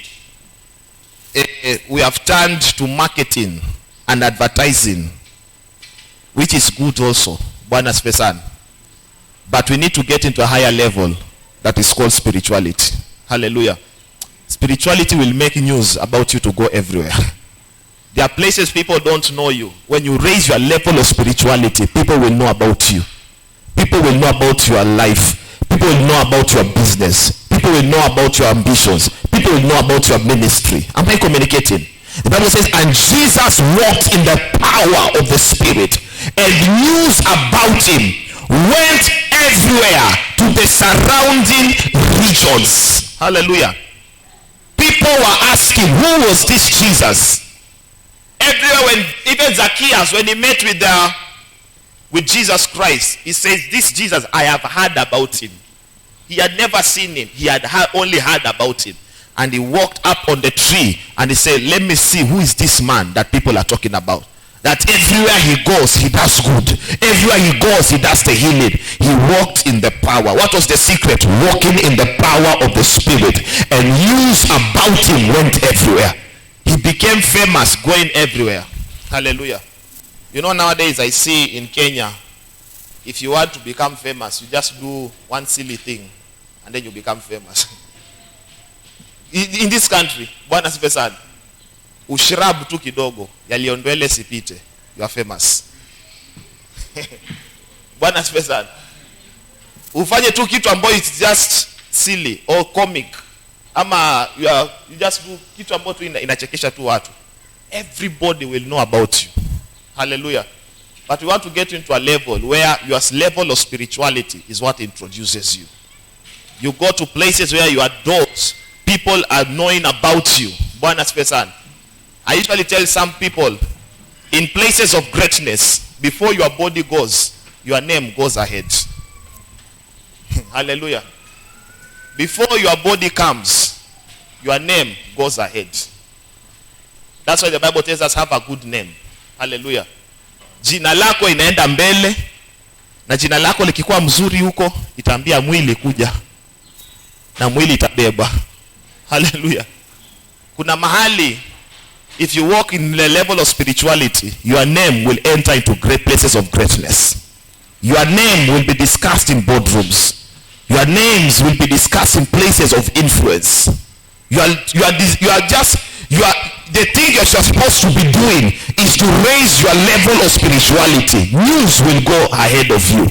we have turned to marketing and advertising, which is good also. Bwana sifiwe. But we need to get into a higher level that is called spirituality. Hallelujah. Spirituality will make news about you to go everywhere. There are places people don't know you. When you raise your level of spirituality, people will know about you. People will know about your life. People will know about your business. People will know about your ambitions. People will know about your ministry. Am I communicating? The Bible says, and Jesus walked in the power of the Spirit, and news about him went everywhere to the surrounding regions. Hallelujah. People were asking, who was this Jesus? Everywhere, when even Zacchaeus, when he met with Jesus Christ, he says, this Jesus, I have heard about him. He had never seen him. He had only heard about him. And he walked up on the tree and he said, let me see who is this man that people are talking about. That everywhere he goes, he does good. Everywhere he goes, he does the healing. He walked in the power. What was the secret? Walking in the power of the Spirit. And news about him went everywhere. He became famous going everywhere. Hallelujah. You know, nowadays I see in Kenya, if you want to become famous, you just do one silly thing and then you become famous. In this country, Bwana sifiwe sana, ushirabu tu kidogo, yaliondwele sipite, you are famous. Bwana sifiwe sana. Ufanye tu kitu ambayo it's just silly or comic, ama you just do kitu ambayo tu inachekesha tu watu, everybody will know about you. Hallelujah. But we want to get into a level where your level of spirituality is what introduces you. You go to places where you are doors. People are knowing about you. Bwana sifiwe sana. I usually tell some people, in places of greatness, before your body goes, your name goes ahead. Hallelujah. Before your body comes, your name goes ahead. That's why the Bible tells us have a good name. Hallelujah. Jina lako inaenda mbele, na jina lako likikuwa mzuri huko, itaambia mwili kuja, na mwili itabeba. Hallelujah. Kuna mahali, if you walk in the level of spirituality, your name will enter into great places of greatness. Your name will be discussed in boardrooms. Your names will be discussed in places of influence. The thing you're supposed to be doing is to raise your level of spirituality. News will go ahead of you.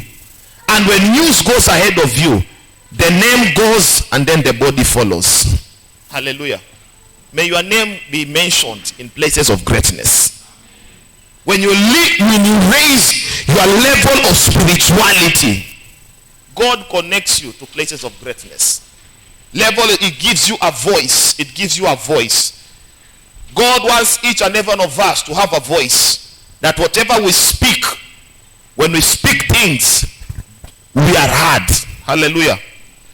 And when news goes ahead of you, the name goes and then the body follows. Hallelujah. May your name be mentioned in places of greatness. When you raise your level of spirituality, God connects you to places of greatness. It gives you a voice. It gives you a voice. God wants each and every one of us to have a voice, that whatever we speak When we speak things, we are heard. Hallelujah.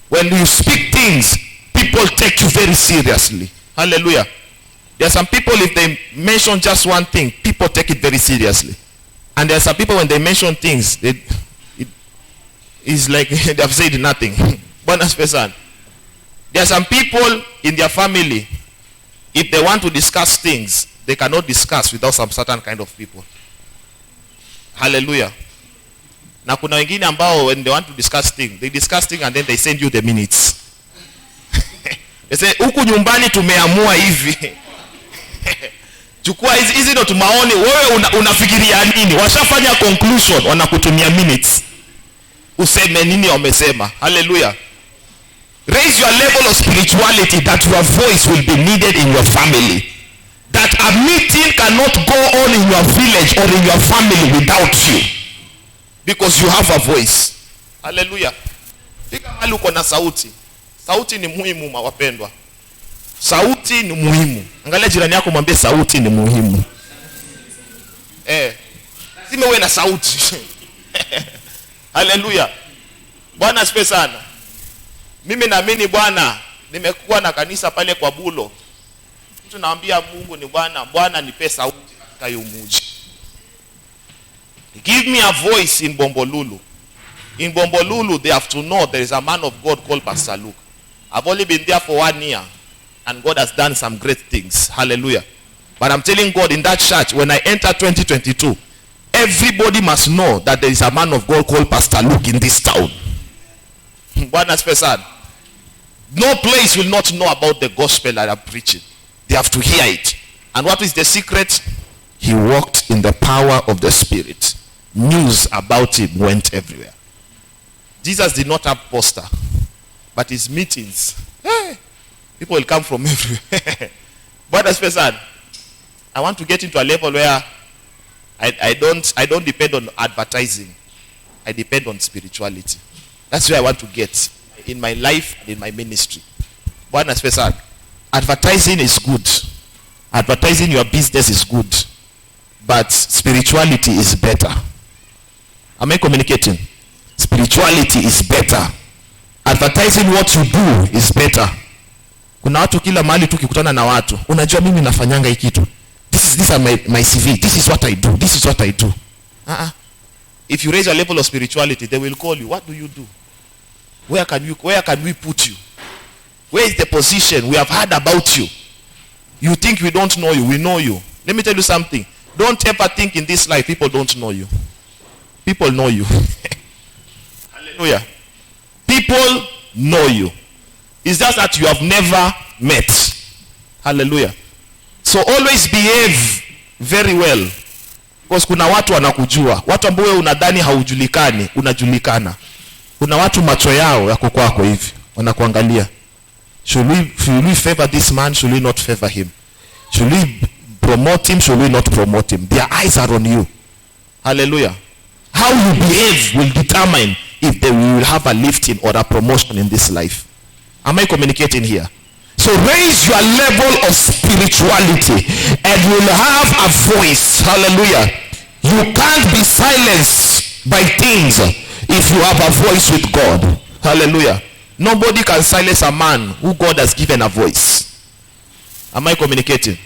When you speak things, people take you very seriously. Hallelujah. There are some people, if they mention just one thing, people take it very seriously. And there are some people, when they mention things, it's like they have said nothing. Bonus person. There are some people in their family, if they want to discuss things, they cannot discuss without some certain kind of people. Hallelujah. Na kuna wengine ambao, when they want to discuss things, they discuss things and then they send you the minutes. They say, huku nyumbani tumeamua hivi. Chukua hizi ndo tumaoni, wewe unafikiria nini? Washafanya conclusion, wanakutumia minutes. Useme nini wamesema. Hallelujah. Raise your level of spirituality that your voice will be needed in your family. That a meeting cannot go on in your village or in your family without you. Because you have a voice. Hallelujah. Fika mahali uko na sauti. Sauti ni muhimu mawapendwa. Sauti ni muhimu. Angalia jirani yako mwambie sauti ni muhimu. Lazima uwe na sauti. Hallelujah. Bwana asifiwe sana. Mimi naamini Bwana, nimekuwa na kanisa pale kwa Bulo. Mtu naambia Mungu ni Bwana nipe sauti katika hiyo mji. Give me a voice in Bombolulu. In Bombolulu, they have to know there is a man of God called Pastor Luke. I've only been there for 1 year. And God has done some great things. Hallelujah. But I'm telling God, in that church, when I enter 2022, everybody must know that there is a man of God called Pastor Luke in this town. No place will not know about the gospel that I'm preaching. They have to hear it. And what is the secret? He walked in the power of the Spirit. News about him went everywhere. Jesus did not have poster, but his meetings, people will come from everywhere. But as person, I want to get into a level where I don't depend on advertising. I depend on spirituality. That's where I want to get in my life and in my ministry. But as person, advertising is good. Advertising your business is good. But spirituality is better. Am I communicating? Spirituality is better. Advertising what you do is better. Kuna watu kila mahali tukikutana na watu, unajua mimi nafanyanga hiki kitu. These are my CV. This is what I do. This is what I do. If you raise a level of spirituality, they will call you. What do you do? Where can we put you? Where is the position? We have heard about you. You think we don't know you? We know you. Let me tell you something. Don't ever think in this life people don't know you. People know you. Hallelujah. People know you. It's just that you have never met. Hallelujah. So always behave very well. Because kuna watu wanakujua. Watu ambao unadhani haujulikani, unajulikana. Kuna watu macho yao yako kwako hivi, wanakuangalia. Should we favor this man? Should we not favor him? Should we promote him? Should we not promote him? Their eyes are on you. Hallelujah. How you behave will determine if they will have a lifting or a promotion in this life. Am I communicating here? So raise your level of spirituality and you will have a voice. Hallelujah. You can't be silenced by things if you have a voice with God. Hallelujah. Nobody can silence a man who God has given a voice. Am I communicating?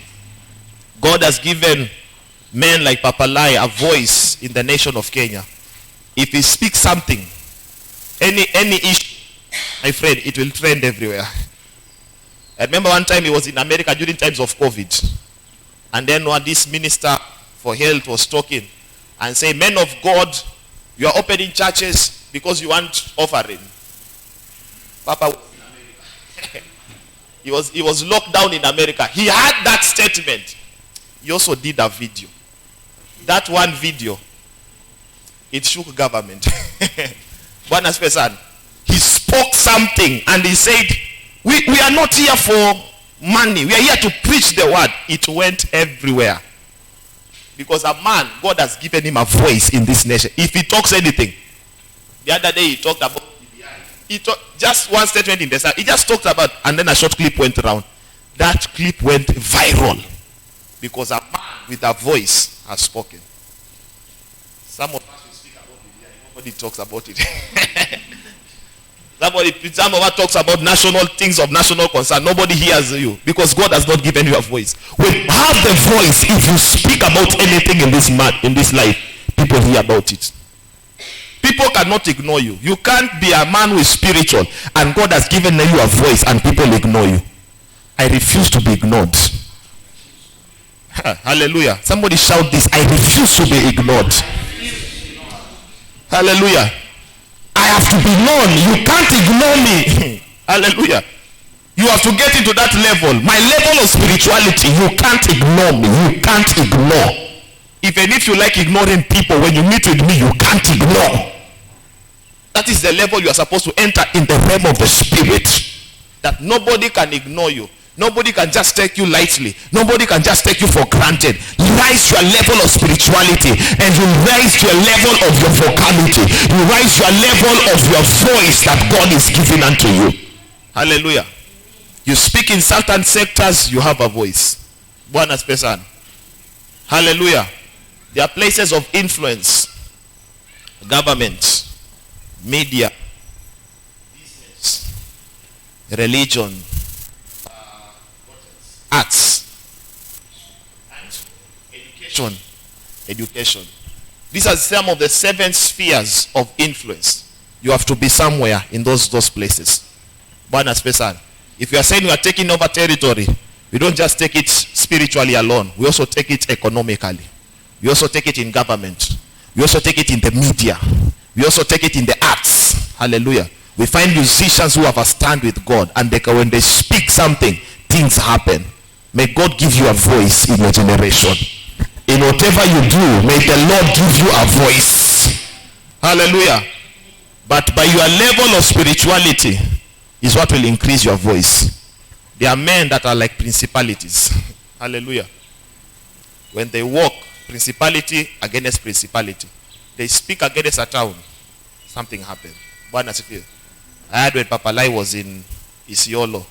God has given men like Papa Lai a voice in the nation of Kenya. If he speaks something, any issue, my friend, it will trend everywhere. I remember one time he was in America during times of COVID. And then when this minister for health was talking and saying, men of God, you are opening churches because you want offering. Papa he was locked down in America. He had that statement. He also did a video. That one video, it shook government. He spoke something and he said, we are not here for money. We are here to preach the word. It went everywhere. Because a man, God has given him a voice in this nation. If he talks anything, the other day he talked about just one statement in the side. He just talked about, and then a short clip went around. That clip went viral because a man with a voice has spoken. Some of us will speak about Nobody talks about it. Some of us talks about national things of national concern. Nobody hears you because God has not given you a voice. We have the voice. If you speak about anything in this life, people hear about it. People cannot ignore you. You can't be a man who is spiritual and God has given you a voice and people ignore you. I refuse to be ignored. Hallelujah. Somebody shout this. I refuse to be ignored. Hallelujah. I have to be known. You can't ignore me. Hallelujah. You have to get into that level. My level of spirituality, you can't ignore me. You can't ignore. Even if you like ignoring people, when you meet with me, you can't ignore. That is the level you are supposed to enter in the realm of the spirit. That nobody can ignore you. Nobody can just take you lightly. Nobody can just take you for granted. Rise your level of spirituality and you rise your level of your vocality. You rise your level of your voice that God is giving unto you. Hallelujah. You speak in certain sectors, you have a voice. Bwana Spesan. Hallelujah. There are places of influence. Government, media, business, religion, arts, and education. These are some of the 7 spheres of influence. You have to be somewhere in those places. Bwana Spesan. If you are saying you are taking over territory, we don't just take it spiritually alone. We also take it economically. We also take it in government. We also take it in the media. We also take it in the arts. Hallelujah. We find musicians who have a stand with God, and when they speak something, things happen. May God give you a voice in your generation. In whatever you do, may the Lord give you a voice. Hallelujah. But by your level of spirituality is what will increase your voice. There are men that are like principalities. Hallelujah. When they walk, principality against principality. They speak against a town, something happened. I heard when Papalai was in Isiolo.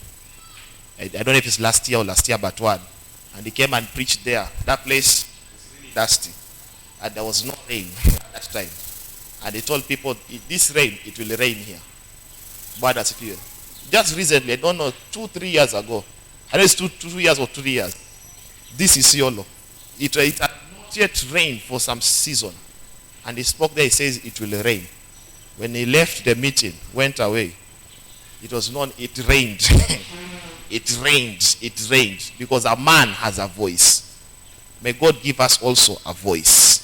I don't know if it's last year or last year, but one. And he came and preached there. That place was really dusty. And there was no rain at that time. And he told people, this rain, it will rain here. Just recently, I don't know, 2-3 years ago. I know it's 2 years or 3 years. This is Isiolo. It had not yet rained for some season. And he spoke there, he says it will rain. When he left the meeting, went away, it was known, it rained. It rained. Because a man has a voice. May God give us also a voice.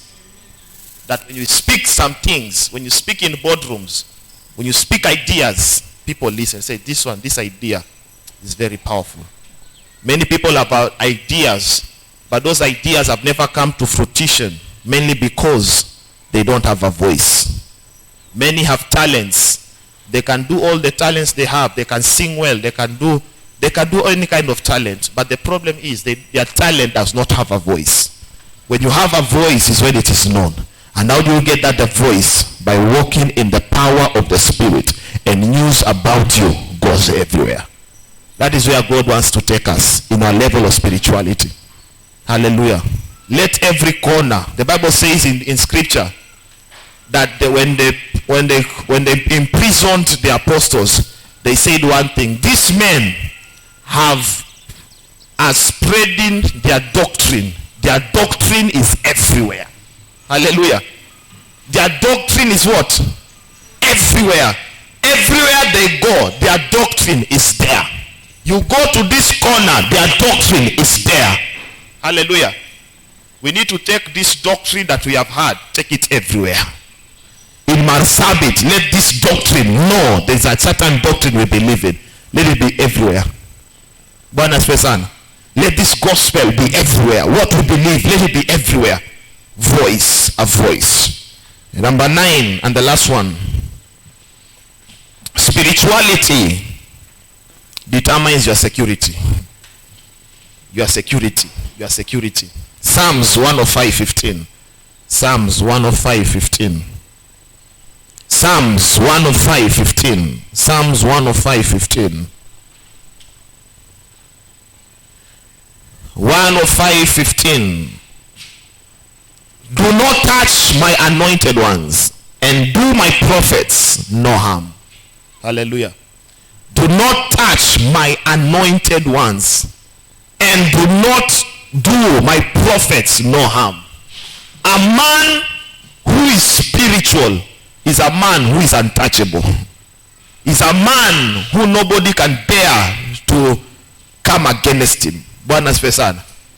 That when you speak some things, when you speak in boardrooms, when you speak ideas, people listen, say this idea is very powerful. Many people have ideas, but those ideas have never come to fruition, mainly because they don't have a voice. Many have talents. They can do all the talents they have. They can sing well. They can do any kind of talent. But the problem is their talent does not have a voice. When you have a voice is when it is known. And how do you get that voice? By walking in the power of the Spirit, and news about you goes everywhere. That is where God wants to take us, in our level of spirituality. Hallelujah. Let every corner, the Bible says in scripture that when they imprisoned the apostles, they said one thing: these men are spreading their doctrine. Their doctrine is everywhere. Hallelujah. Their doctrine is what? Everywhere. Everywhere they go, their doctrine is there. You go to this corner, their doctrine is there. Hallelujah. We need to take this doctrine that we have had, take it everywhere. In Marsabit, let this doctrine know there's a certain doctrine we believe in. Let it be everywhere. Bwana Spesan. Let this gospel be everywhere. What we believe, let it be everywhere. Voice, a voice. Number 9, and the last one. Spirituality determines your security. Your security. Your security. Psalms 105:15. Psalms 105:15. Psalms 105:15. Psalms 105:15. 105:15. Do not touch my anointed ones and do my prophets no harm. Hallelujah. Do not touch my anointed ones, and do not do my prophets no harm. A man who is spiritual is a man who is untouchable. Is a man who nobody can dare to come against him.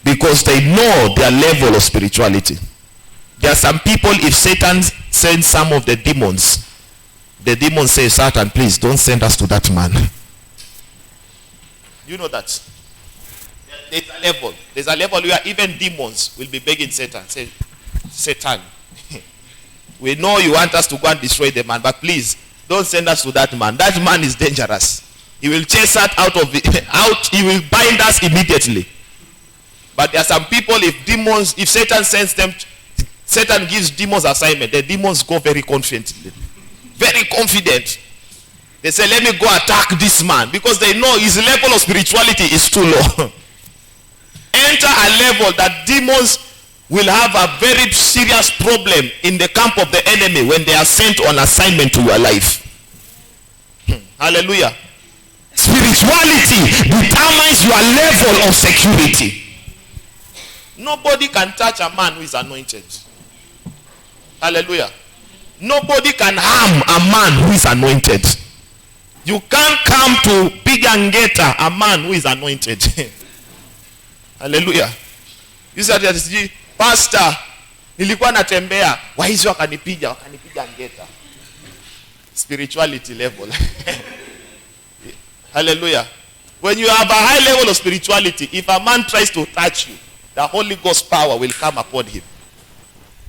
Because they know their level of spirituality. There are some people, if Satan sends some of the demons say, Satan, please don't send us to that man. You know that. There's a level. There's a level where even demons will be begging Satan. Say, Satan, we know you want us to go and destroy the man, but please don't send us to that man. That man is dangerous. He will chase us out of out. He will bind us immediately. But there are some people, if Satan sends them, Satan gives demons assignment. The demons go very confidently. Very confident. They say, let me go attack this man. Because they know his level of spirituality is too low. Enter a level that demons will have a very serious problem in the camp of the enemy when they are sent on assignment to your life. Hallelujah. Spirituality determines your level of security. Nobody can touch a man who is anointed. Hallelujah. Nobody can harm a man who is anointed. You can't come to Pigangeta a man who is anointed. Hallelujah. You said, Pastor, nilikuwa natembea, waizi wakanipiga ngeta. Spirituality level. Hallelujah. When you have a high level of spirituality, if a man tries to touch you, the Holy Ghost power will come upon him.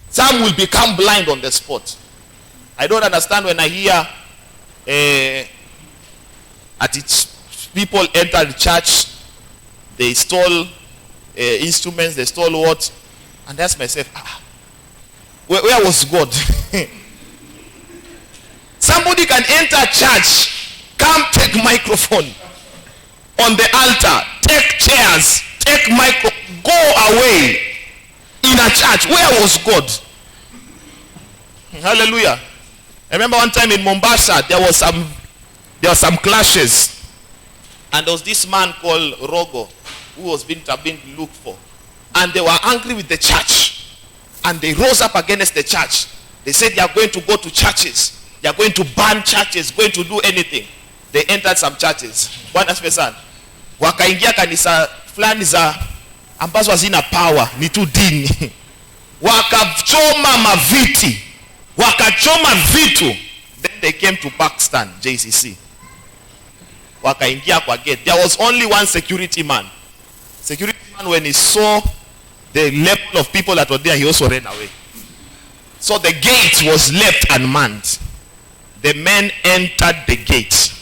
Some will become blind on the spot. I don't understand when I hear people enter the church, they stole instruments, they stole what? And I ask myself, where was God? Somebody can enter church, come take microphone on the altar, take chairs, take go away in a church. Where was God? Hallelujah. I remember one time in Mombasa, there was some clashes, and there was this man called Rogo who was being looked for, and they were angry with the church, and they rose up against the church. They said they are going to go to churches, they are going to ban churches, going to do anything. They entered some churches. Bwana Spesan, wakaingia kanisa fulani za ambazo hazina power, ni tu dini. Wakachoma maviti, wakachoma vitu. Then they came to Pakistan, JCC. Wakaingia kwa gate. There was only one security man. Security man, when he saw the level of people that were there, he also ran away. So the gate was left unmanned. The men entered the gate.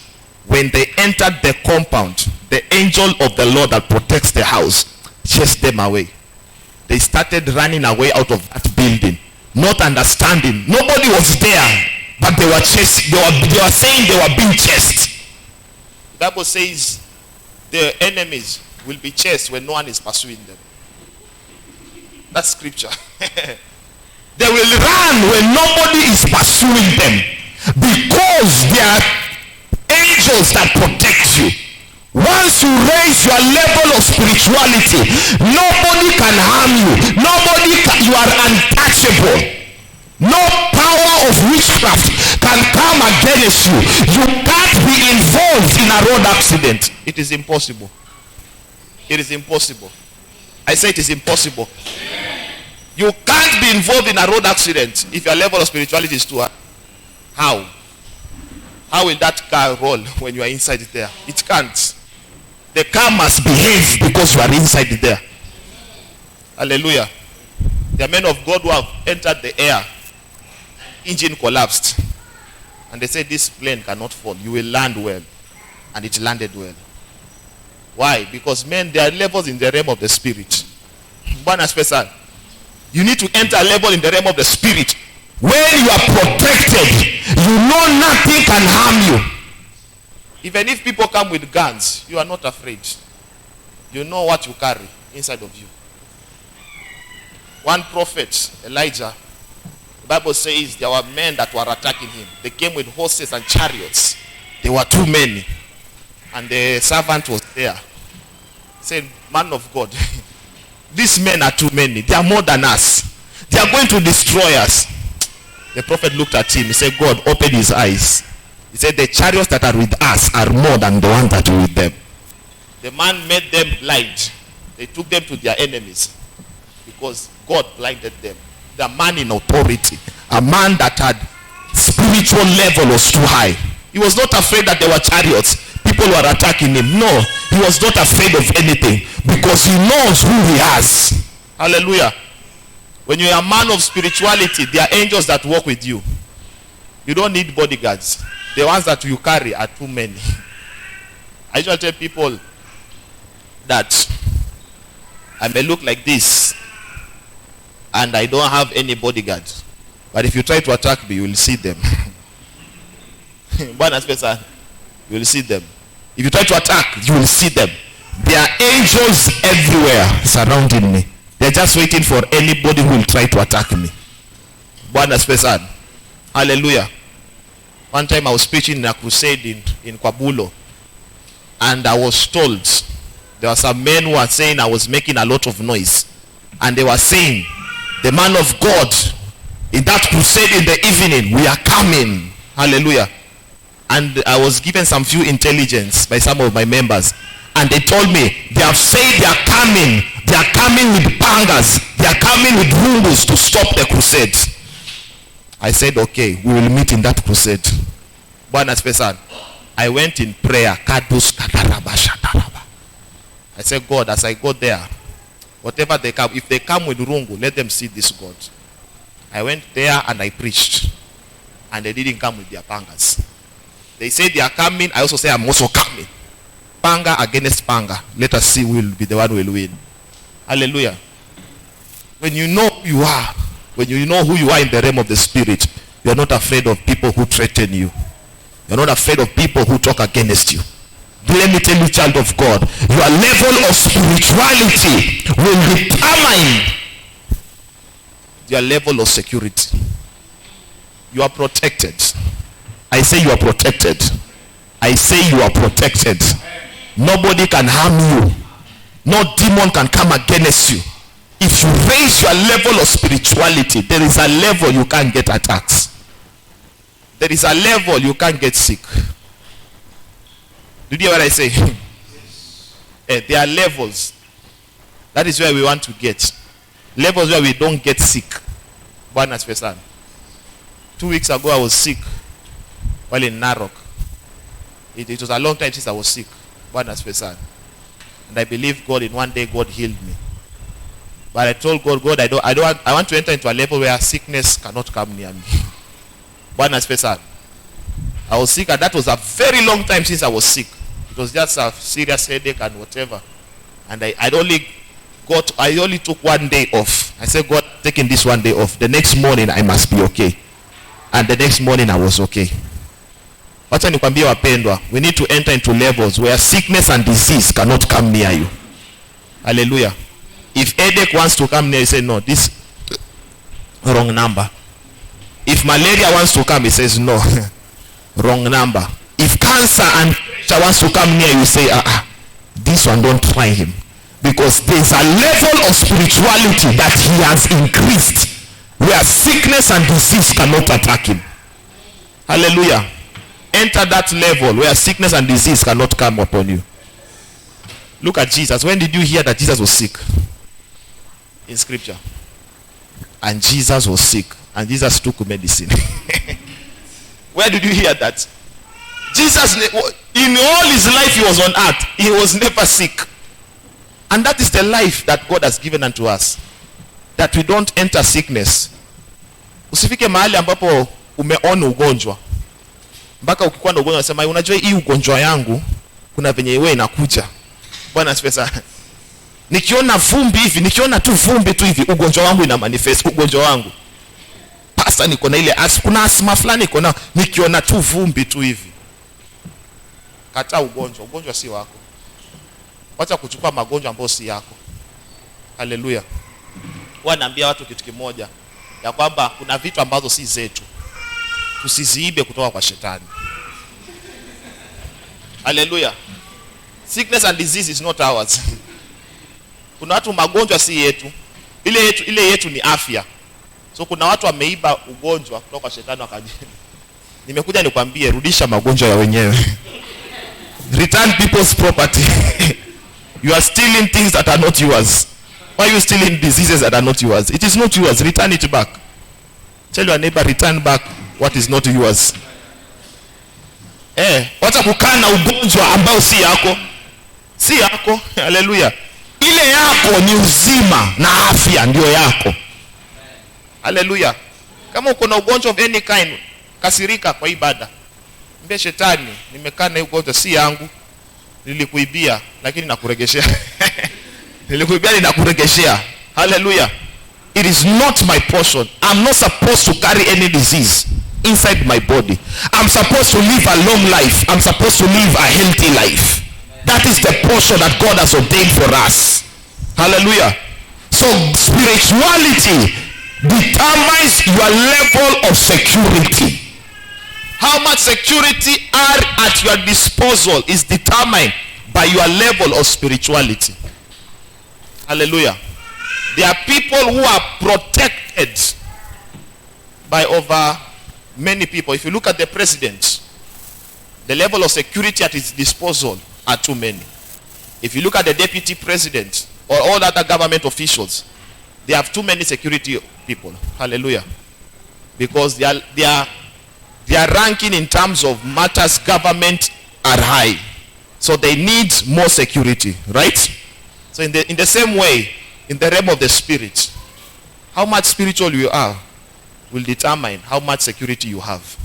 When they entered the compound, the angel of the Lord that protects the house chased them away. They started running away out of that building, not understanding. Nobody was there, but they were chased. They were saying they were being chased. The Bible says the enemies will be chased when no one is pursuing them. That's scripture. They will run when nobody is pursuing them, because they are angels that protect you. Once you raise your level of spirituality, nobody can harm you. You are untouchable. No power of witchcraft can come against you. You can't be involved in a road accident. It is impossible. It is impossible. I say it is impossible. You can't be involved in a road accident if your level of spirituality is too high. How? How will that car roll when you are inside there? It can't. The car must behave because you are inside there. Hallelujah. There are men of God who have entered the air. Engine collapsed. And they said, this plane cannot fall. You will land well. And it landed well. Why? Because men, there are levels in the realm of the spirit. Bwana special. You need to enter a level in the realm of the spirit. When you are protected, you know nothing can harm you. Even if people come with guns, you are not afraid. You know what you carry inside of you. One prophet, Elijah, The Bible says there were men that were attacking him. They came with horses and chariots. They were too many. And the servant was there. He said, man of God, these men are too many. They are more than us. They are going to destroy us. The prophet looked at him. He said, God opened his eyes. He said, the chariots that are with us are more than the ones that are with them. The man made them blind. They took them to their enemies because God blinded them. The man in authority, a man that had spiritual level was too high. He was not afraid that there were chariots. People were attacking him. No, he was not afraid of anything because he knows who he has. Hallelujah. When you are a man of spirituality, there are angels that walk with you. You don't need bodyguards. The ones that you carry are too many. I usually tell people that I may look like this and I don't have any bodyguard. But if you try to attack me, you will see them. You will see them. If you try to attack, you will see them. There are angels everywhere surrounding me. They're just waiting for anybody who will try to attack me. Hallelujah. One time I was preaching in a crusade in Kwabulo. And I was told, there were some men who were saying I was making a lot of noise. And they were saying, the man of God, in that crusade in the evening, we are coming. Hallelujah. And I was given some few intelligence by some of my members. And they told me, they have said they are coming. They are coming with pangas. They are coming with rungus to stop the crusade. I said, okay, we will meet in that crusade. I went in prayer. I said, God, as I go there, whatever they come, if they come with rungu, let them see this God. I went there and I preached. And they didn't come with their pangas. They say they are coming. I also say I'm also coming. Panga against panga. Let us see who will be the one who will win. Hallelujah. When you know who you are, when you know who you are in the realm of the spirit, you are not afraid of people who threaten you. You are not afraid of people who talk against you. Let me tell you, child of God, your level of spirituality will determine your level of security. You are protected. I say you are protected. I say you are protected. Nobody can harm you. No demon can come against you. If you raise your level of spirituality, there is a level you can't get attacks. There is a level you can't get sick. Did you hear what I say? There are levels. That is where we want to get. Levels where we don't get sick. 2 weeks ago I was sick while in Narok. It was a long time since I was sick. And I believe God, in one day God healed me. But I told God, I want to enter into a level where sickness cannot come near me. I was sick, and that was a very long time since I was sick. It was just a serious headache and whatever. And I only took 1 day off. I said, God, taking this 1 day off. The next morning I must be okay. And the next morning I was okay. We need to enter into levels where sickness and disease cannot come near you. Hallelujah. If headache wants to come near you, say no, this wrong number. If malaria wants to come, he says no, wrong number. If cancer and pressure wants to come near you, say this one, don't try him. Because there's a level of spirituality that he has increased where sickness and disease cannot attack him. Hallelujah. Enter that level where sickness and disease cannot come upon you. Look at Jesus. When did you hear that Jesus was sick? In scripture. And Jesus was sick. And Jesus took medicine. Where did you hear that? Jesus, in all his life he was on earth, he was never sick. And that is the life that God has given unto us. That we don't enter sickness. Usifike mahali ambapo umeona ugonjwa. Mpaka ukikuwa na ugonjwa unasema unajua hii ugonjwa yangu kuna venye wewe inakuja. Bwana asifiwe. Nikiona vumbi hivi, nikiona tu vumbi tu hivi, ugonjwa wangu ina manifest, ugonjwa wangu. Pasta niko na ile kuna asma fulani kuna nikiona tu vumbi tu hivi. Kata ugonjwa si wako. Wacha kuchukua magonjwa ambayo si yako. Haleluya. Wanaambia watu kitu kimoja. ya kwamba kuna vitu ambazo si zetu, tusiziibe kutoka kwa shetani. Hallelujah. Sickness and disease is not ours. Kuna watu magonjwa si yetu. Ile yetu ni afya. So kuna watu wameiba ugonjwa kutoka kwa shetani wakaji. Nimekuja nikwambie, rudisha magonjwa ya wenyewe. Return people's property. You are stealing things that are not yours. Why are you stealing diseases that are not yours? It is not yours. Return it back. Tell your neighbor, return back what is not yours. Wacha kukaa na ugonjwa ambao si yako. Si yako. Hallelujah. Ile yako ni uzima na afya ndio yako. Hallelujah. Kama uko na ugonjwa of any kind, kasirika kwa ibada. Mbie shetani, nimekaa na ugonjwa si yangu. Nilikuibia lakini nakuregeshea. Nilikuibia ninakuregeshea. Hallelujah. It is not my portion. I'm not supposed to carry any disease inside my body. I'm supposed to live a long life. I'm supposed to live a healthy life. That is the portion that God has ordained for us. Hallelujah. So spirituality determines your level of security. How much security are at your disposal is determined by your level of spirituality. Hallelujah. There are people who are protected by over many people. If you look at the president, the level of security at his disposal are too many. If you look at the deputy president or all other government officials, they have too many security people. Hallelujah. Because their ranking in terms of matters government are high. So they need more security, right? So in the same way, in the realm of the spirit, how much spiritual you are will determine how much security you have.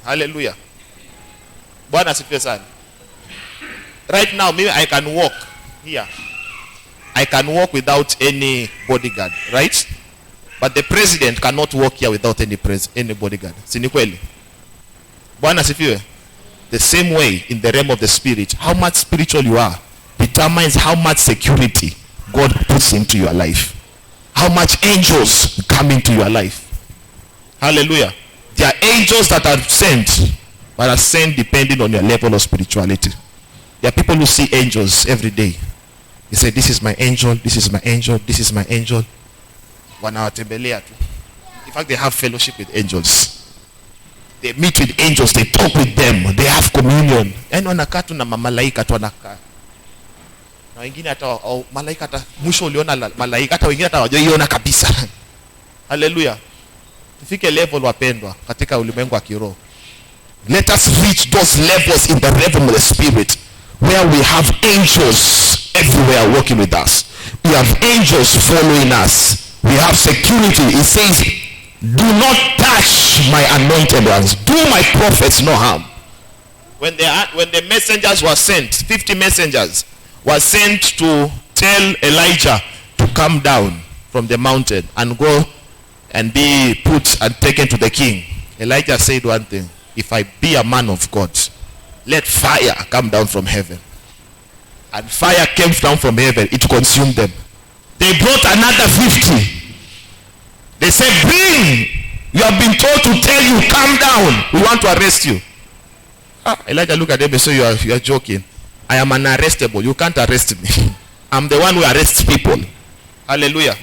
Hallelujah. Bwana asifiwe sana. Right now, maybe I can walk here. I can walk without any bodyguard, right? But the president cannot walk here without any bodyguard. Si ni kweli? Bwana asifiwe. The same way in the realm of the spirit, how much spiritual you are determines how much security God puts into your life. How much angels come into your life. Hallelujah. There are angels that are sent, but are sent depending on your level of spirituality. There are people who see angels every day. They say, this is my angel, this is my angel, this is my angel. Wanawatembelea tu. In fact, they have fellowship with angels. They meet with angels, they talk with them, they have communion. Yaani wanakaa tu na malaika tu wanakaa. Na wengine hata malaika hata mwisho uliona malaika, hata wengine hata hawajaiona kabisa. Hallelujah. Tufike level wapendwa katika ulimwengu wa kiroho. Let us reach those levels in the realm of the spirit where we have angels everywhere working with us. We have angels following us. We have security. It says, do not touch my anointed ones. Do my prophets no harm. When the messengers were sent, 50 messengers were sent to tell Elijah to come down from the mountain and go and be put and taken to the king. Elijah said one thing: if I be a man of God, let fire come down from heaven. And fire came down from heaven. It consumed them. They brought another 50. They said, bring. You have been told to tell you, come down. We want to arrest you. Elijah looked at them and said, you are joking. I am unarrestable. You can't arrest me. I'm the one who arrests people. Hallelujah.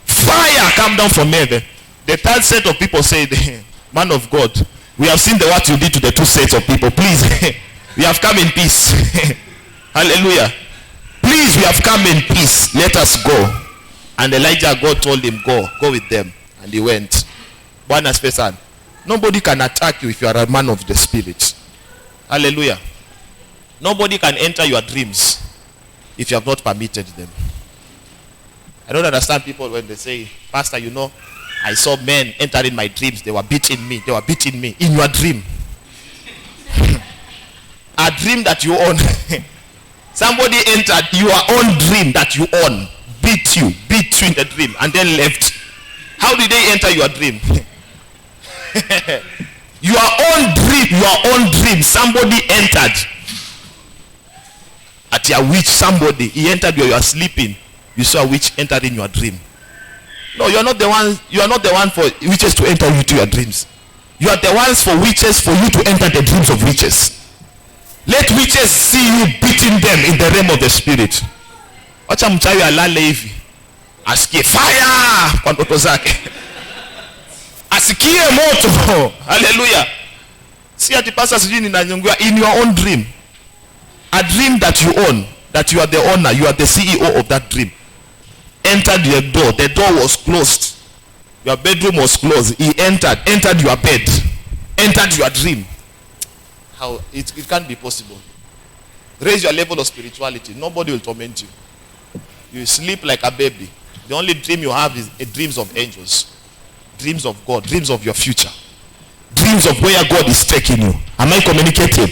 Fire come down from heaven. The third set of people said, man of God, we have seen what you did to the two sets of people. Please, we have come in peace. Hallelujah. Please, we have come in peace. Let us go. And Elijah, God told him, go with them. And he went. Bwana asifiwe sana. Nobody can attack you if you are a man of the spirit. Hallelujah. Nobody can enter your dreams if you have not permitted them. I don't understand people when they say, Pastor, you know, I saw men entering my dreams. They were beating me. They were beating me in your dream. A dream that you own. Somebody entered your own dream that you own. Beat you in the dream and then left. How did they enter your dream? Your own dream. Somebody entered. At your witch, somebody, he entered where you are sleeping. You saw a witch enter in your dream. No, you are not the one for witches to enter into your dreams. You are the ones for witches for you to enter the dreams of witches. Let witches see you beating them in the realm of the spirit. Wacha mchawi alale hivi, asikie fire kwa ndoto zake, asikie moto. Hallelujah. See ati pastor sijui ninanyongwa in your own dream. A dream that you own, that you are the owner, you are the CEO of that dream. Entered your door, the door was closed, your bedroom was closed, he entered your bed, entered your dream. How it can't be possible. Raise your level of spirituality. Nobody will torment you. You sleep like a baby. The only dream you have is dreams of angels, dreams of God, dreams of your future, dreams of where God is taking you. Am I communicating?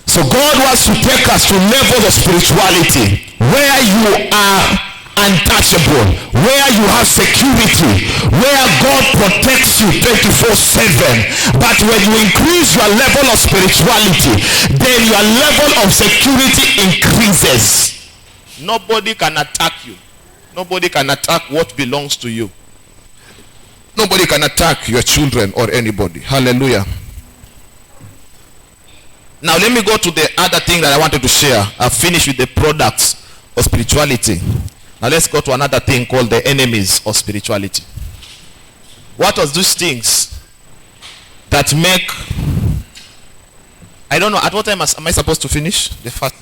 So God wants to take us to levels of spirituality where you are untouchable, where you have security, where God protects you 24/7. But when you increase your level of spirituality, then your level of security increases. Nobody can attack you. Nobody can attack what belongs to you. Nobody can attack your children or anybody. Hallelujah. Now let me go to the other thing that I wanted to share. I've finished with the products of spirituality. Now let's go to another thing called the enemies of spirituality. What are those things that make... I don't know, at what time am I supposed to finish? The first...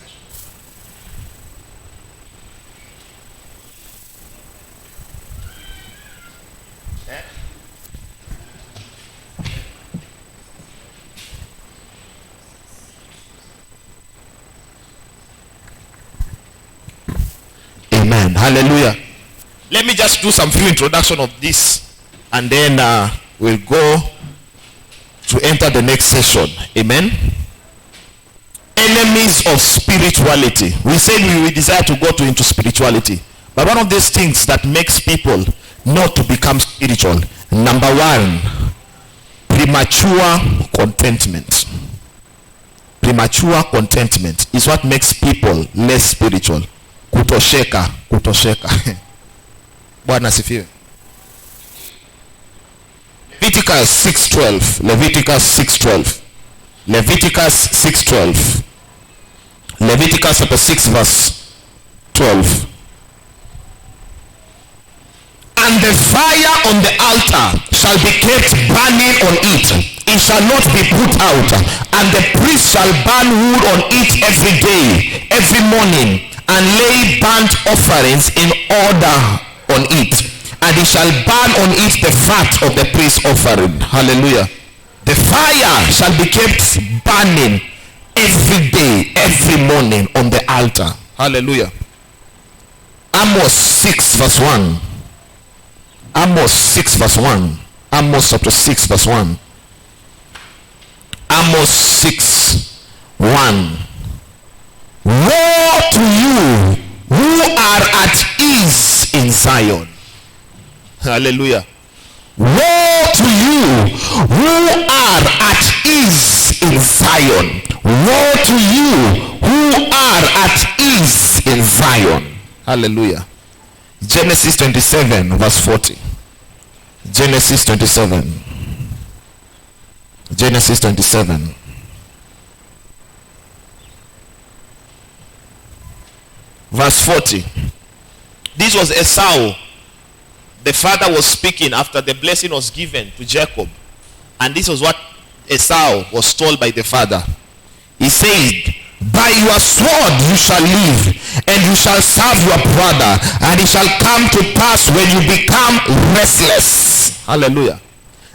Amen. Hallelujah. Let me just do some few introduction of this, and then we'll go to enter the next session. Amen. Enemies of spirituality. We said we desire to go into spirituality, but one of these things that makes people not to become spiritual, number one, premature contentment. Premature contentment is what makes people less spiritual. Kutosheka. Bwana sifiwe. Leviticus 6:12. Leviticus chapter 6 verse 12. And the fire on the altar shall be kept burning on it. It shall not be put out. And the priest shall burn wood on it every day, every morning, and lay burnt offerings in order on it, and he shall burn on it the fat of the priest's offering. Hallelujah. The fire shall be kept burning every day, every morning on the altar. Hallelujah. Amos 6 verse 1. Amos 6 verse 1. Amos chapter 6 verse 1. Amos 6 1. Woe to you who are at ease in Zion. Hallelujah. Woe to you who are at ease in Zion. Woe to you who are at ease in Zion. Hallelujah. Genesis 27 verse 40. Genesis 27. Genesis 27. Verse 40. This was Esau. The father was speaking after the blessing was given to Jacob. And this was what Esau was told by the father. He said, by your sword you shall live, and you shall serve your brother, and it shall come to pass when you become restless. Hallelujah.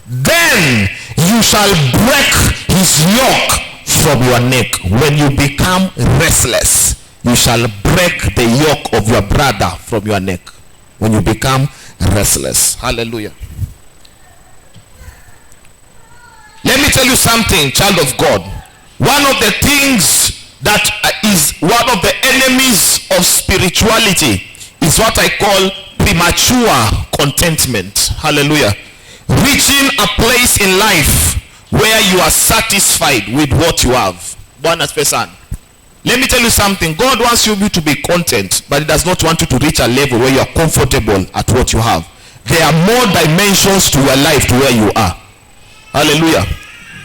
Then you shall break his yoke from your neck. When you become restless, you shall break the yoke of your brother from your neck. When you become restless. Hallelujah. Let me tell you something, child of God. One of the things that is one of the enemies of spirituality is what I call premature contentment. Hallelujah. Reaching a place in life where you are satisfied with what you have. Bwana Spesan. Let me tell you something. God wants you to be content, but he does not want you to reach a level where you are comfortable at what you have. there are more dimensions to your life to where you are. Hallelujah.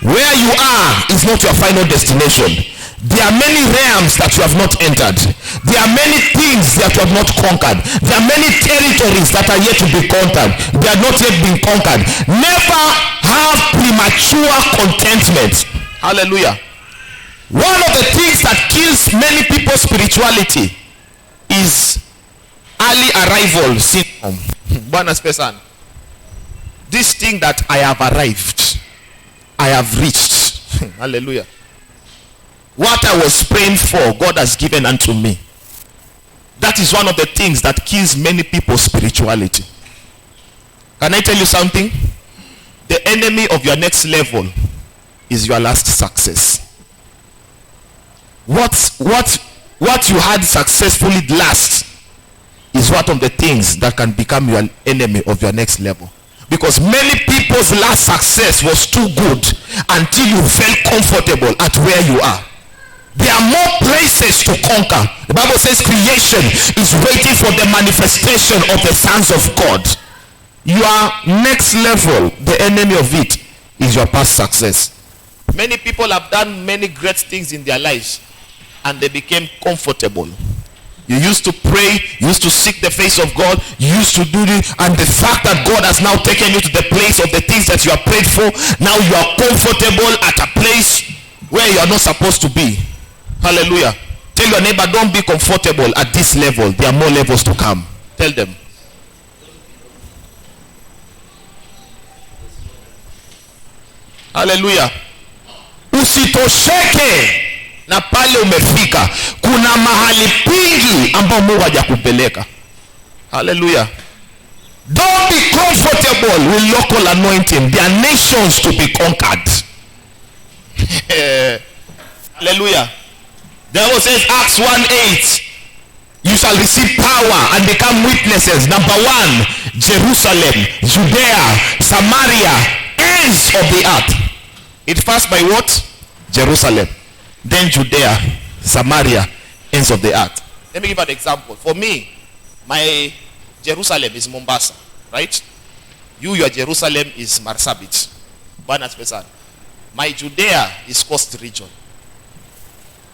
Where you are is not your final destination. There are many realms that you have not entered. There are many things that you have not conquered. There are many territories that are yet to be conquered. They are not yet been conquered. Never have premature contentment. Hallelujah. One of the things that kills many people's spirituality is early arrival syndrome. This thing that I have arrived, I have reached. Hallelujah. What I was praying for, God has given unto me. That is one of the things that kills many people's spirituality. Can I tell you something? The enemy of your next level is your last success. What you had successfully last is one of the things that can become your enemy of your next level. Because many people's last success was too good until you felt comfortable at where you are. There are more places to conquer. The Bible says creation is waiting for the manifestation of the sons of God. Your next level, the enemy of it, is your past success. Many people have done many great things in their lives and they became comfortable. You used to pray, you used to seek the face of God, you used to do this, and the fact that God has now taken you to the place of the things that you have prayed for, now you are comfortable at a place where you are not supposed to be. Hallelujah. Tell your neighbor, don't be comfortable at this level. There are more levels to come. Tell them. Hallelujah. Usitosheke na pale umefika. Kuna mahali pingi ambao Mungu hajakupeleka. Hallelujah. Don't be comfortable with local anointing. There are nations to be conquered. Hallelujah. The Bible says, Acts 1:8, you shall receive power and become witnesses. Number 1, Jerusalem, Judea, Samaria, ends of the earth. It first by what? Jerusalem. Then Judea, Samaria, ends of the earth. Let me give an example. For me, my Jerusalem is Mombasa, right? Your Jerusalem is Marsabit. My Judea is Coast Region.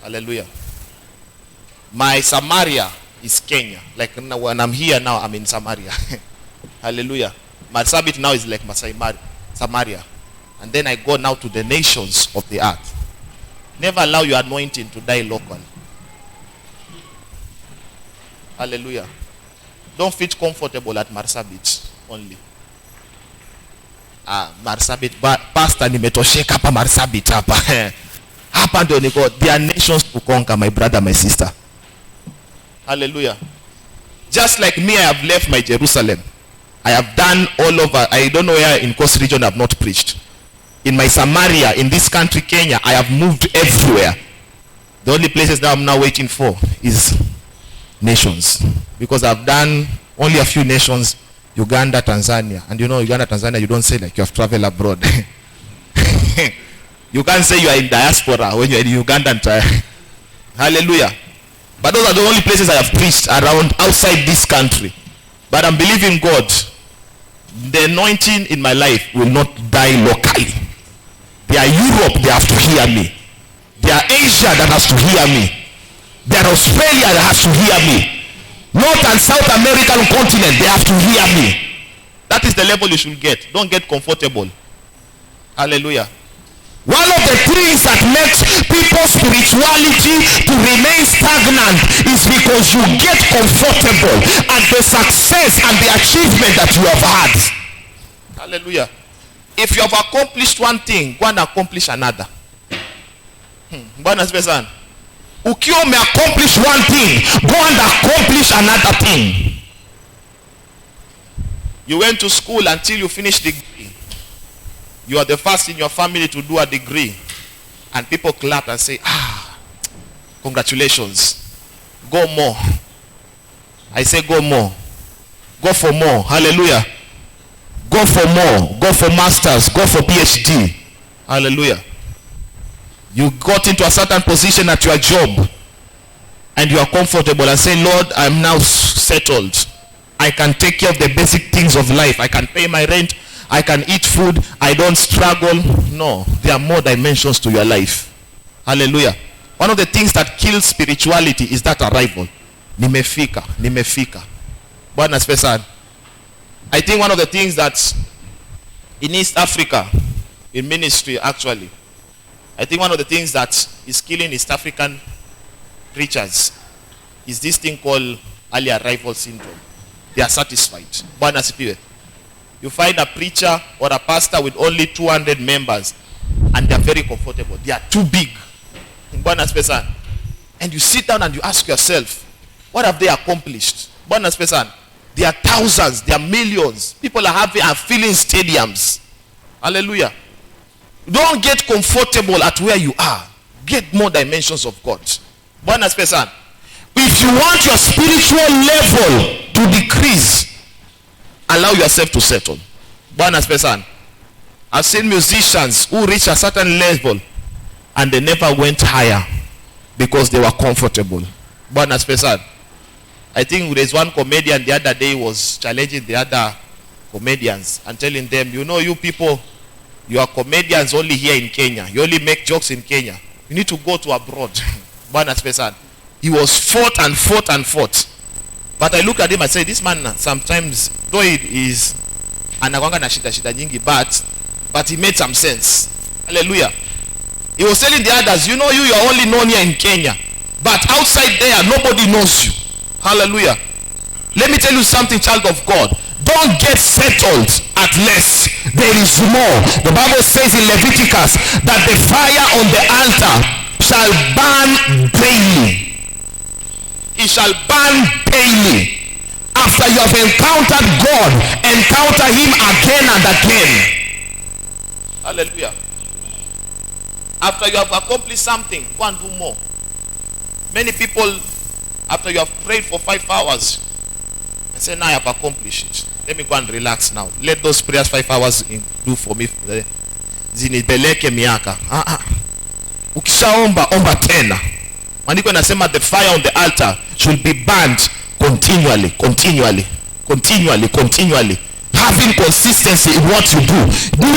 Hallelujah. My Samaria is Kenya. Like when I'm here now, I'm in Samaria. Hallelujah. Marsabit now is like Samaria. And then I go now to the nations of the earth. Never allow your anointing to die local. Hallelujah. Don't feel comfortable at Marsabit only. Marsabit, pastor nimetosheka hapa Marsabit hapa. Hapa ndio niko. There are nations to conquer, my brother, my sister. Hallelujah. Just like me, I have left my Jerusalem. I have done all over. I don't know where in Coast Region I have not preached. In my Samaria, in this country, Kenya, I have moved everywhere. The only places that I'm now waiting for is nations. Because I've done only a few nations, Uganda, Tanzania. And you know, Uganda, Tanzania, you don't say like you have traveled abroad. You can't say you are in diaspora when you are in Uganda. Hallelujah. But those are the only places I have preached around outside this country. But I'm believing God. The anointing in my life will not die locally. They are Europe, they have to hear me. They are Asia that has to hear me. They are Australia that has to hear me. North and South American continent, they have to hear me. That is the level you should get. Don't get comfortable. Hallelujah. One of the things that makes people's spirituality to remain stagnant is because you get comfortable at the success and the achievement that you have had. Hallelujah. If you have accomplished one thing, go and accomplish another. Ukiwa ume accomplish one thing, go and accomplish another thing. You went to school until you finished the degree. You are the first in your family to do a degree. And people clap and say, congratulations. Go more. I say go more. Go for more. Hallelujah. Go for more. Go for masters. Go for PhD. Hallelujah. You got into a certain position at your job. And you are comfortable and say, Lord, I'm now settled. I can take care of the basic things of life. I can pay my rent. I can eat food. I don't struggle. No, there are more dimensions to your life. Hallelujah. One of the things that kills spirituality is that arrival. Nimefika. Bwana asifiwe sana. I think one of the things that in East Africa, in ministry actually, I think one of the things that is killing East African preachers is this thing called early arrival syndrome. They are satisfied. Bwana asifiwe. You find a preacher or a pastor with only 200 members and they are very comfortable. They are too big. Bwana asifiwe sana. And you sit down and you ask yourself, what have they accomplished? Bwana asifiwe sana. There are thousands, there are millions. People are filling stadiums. Hallelujah. Don't get comfortable at where you are. Get more dimensions of God. Bwana asifiwe sana. If you want your spiritual level to decrease, allow yourself to settle. Bwana asifiwe sana. I've seen musicians who reach a certain level and they never went higher because they were comfortable. Bwana asifiwe sana. I think there's one comedian the other day was challenging the other comedians and telling them, you know, you people, you are comedians only here in Kenya. You only make jokes in Kenya. You need to go to abroad. Bwana asifiwe sana. He was fought. But I look at him and say, this man sometimes, though he is anakwanga na shida nyingi, but he made some sense. Hallelujah. He was telling the others, you know, you are only known here in Kenya, but outside there nobody knows you. Hallelujah. Let me tell you something, child of God. Don't get settled at less. There is more. The Bible says in Leviticus that the fire on the altar shall burn daily. It shall burn daily. After you have encountered God, encounter him again and again. Hallelujah. After you have accomplished something, go and do more. Many people, after you have prayed for 5 hours, and say, now I have accomplished it. Let me go and relax now. Let those prayers 5 hours do for me. Zinibeleke miaka. Ukishaomba, omba tena. Maandiko yanasema the fire on the altar should be burned continually. Having consistency in what you do. Do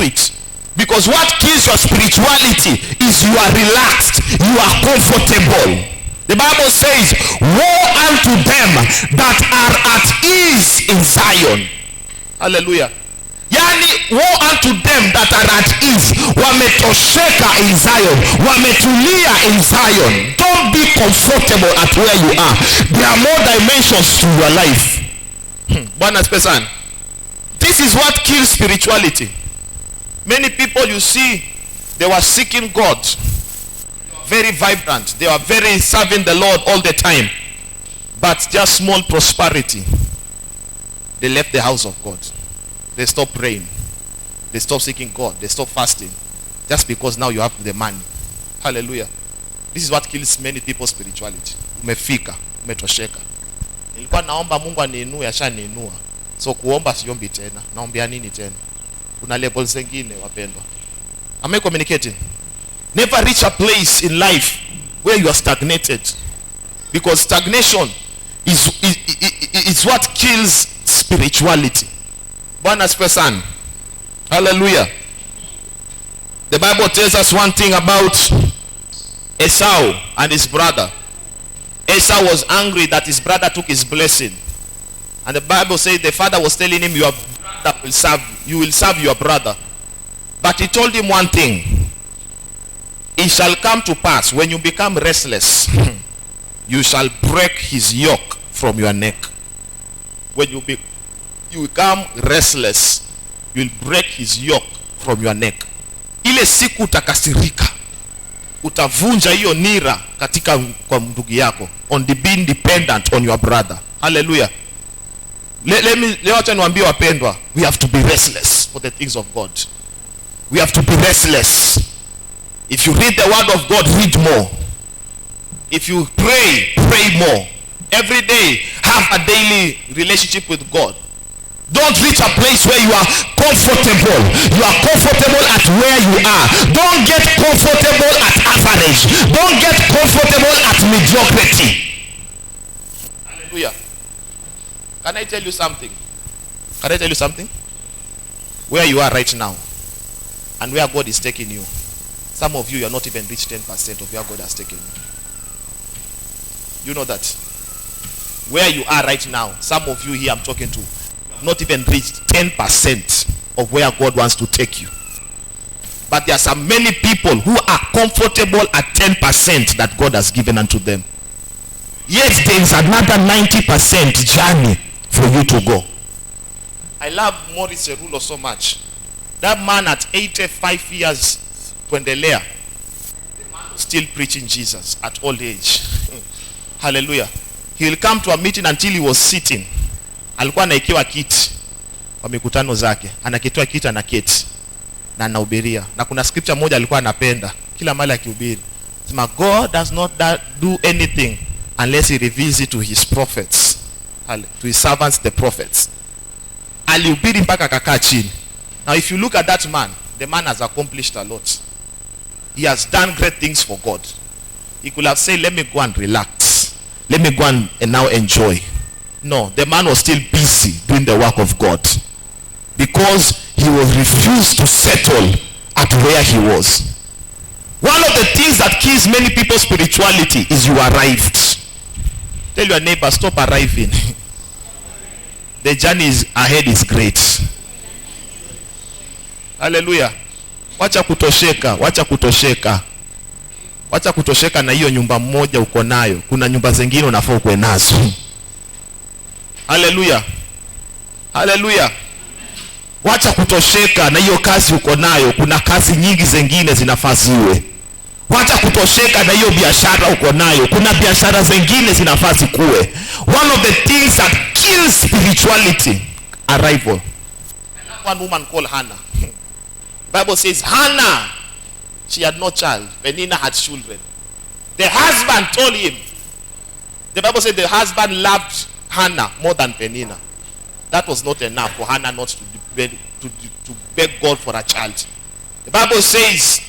it. Because what kills your spirituality is you are relaxed. You are comfortable. The Bible says, woe unto them that are at ease in Zion. Hallelujah. Yani, woe unto them that are at ease. Wametosheka in Zion. Wametulia in Zion. Don't be comfortable at where you are. There are more dimensions to your life. Bwana asifiwe sana. This is what kills spirituality. Many people you see, they were seeking God. Very vibrant. They were very serving the Lord all the time. But just small prosperity. They left the house of God. They stopped praying. They stopped seeking God. They stopped fasting. Just because now you have the money. Hallelujah. This is what kills many people's spirituality. Umefika. Umetosheka. Nilikuwa naomba Mungu aniinue, ashaniinua. So kuomba siombi tena. Naombea nini tena? Kuna levels zingine wapendwa. Am I communicating? Never reach a place in life where you are stagnated. Because stagnation is what kills spirituality. Bwana asifiwe sana. Hallelujah. The Bible tells us one thing about Esau and his brother. Esau was angry that his brother took his blessing. And the Bible says the father was telling him, your brother will serve, you will serve your brother. But he told him one thing. It shall come to pass when you become restless, you shall break his yoke from your neck. When you become restless, you will break his yoke from your neck. Ile siku utakasirika, utavunja hiyo nira katika kwa ndugu yako, on the being dependent on your brother. Hallelujah. Leo acha niwaambie wapendwa, we have to be restless for the things of God. We have to be restless. If you read the word of God, read more. If you pray, pray more. Every day, have a daily relationship with God. Don't reach a place where you are comfortable. You are comfortable at where you are. Don't get comfortable at average. Don't get comfortable at mediocrity. Hallelujah. Can I tell you something? Can I tell you something? Where you are right now and where God is taking you, some of you are not even reached 10% of where God has taken you. You know that? Where you are right now, some of you here I'm talking to, not even reached 10% of where God wants to take you. But there are so many people who are comfortable at 10% that God has given unto them. Yet there is another 90% journey for you to go. I love Maurice Cerulo so much. That man at 85 years, kuendelea, still preaching Jesus at old age. Hallelujah. He will come to a meeting until he was sitting. Alikuwa anaekewa kiti kwa mikutano zake. Anakitoa kiti anaketi na anahubiria. Na kuna scripture moja alikuwa anapenda kila mahali akihubiri. Sema God does not do anything unless he reveals it to his prophets. To his servants the prophets. Alihubiri mpaka akakaa chini. Now if you look at that man, the man has accomplished a lot. He has done great things for God. He could have said, let me go and relax. Let me go and now enjoy. No, the man was still busy doing the work of God. Because he was refused to settle at where he was. One of the things that kills many people's spirituality is you arrived. Tell your neighbor, stop arriving. The journey ahead is great. Hallelujah. Wacha kutosheka, wacha kutosheka. Wacha kutosheka na hiyo nyumba moja uko nayo. Kuna nyumba zingine unafaa uwe nazo. Hallelujah. Hallelujah. Wacha kutosheka na hiyo kazi uko nayo. Kuna kazi nyingi zingine zinafaa ziwe. Wacha kutosheka na hiyo biashara uko nayo. Kuna biashara zingine zinafaa zikuwe. One of the things that kills spirituality, arrival. One woman called Hannah. Bible says Hannah, she had no child. Penina had children. The husband told him. The Bible said the husband loved Hannah more than Penina. That was not enough for Hannah not to beg God for a child. The Bible says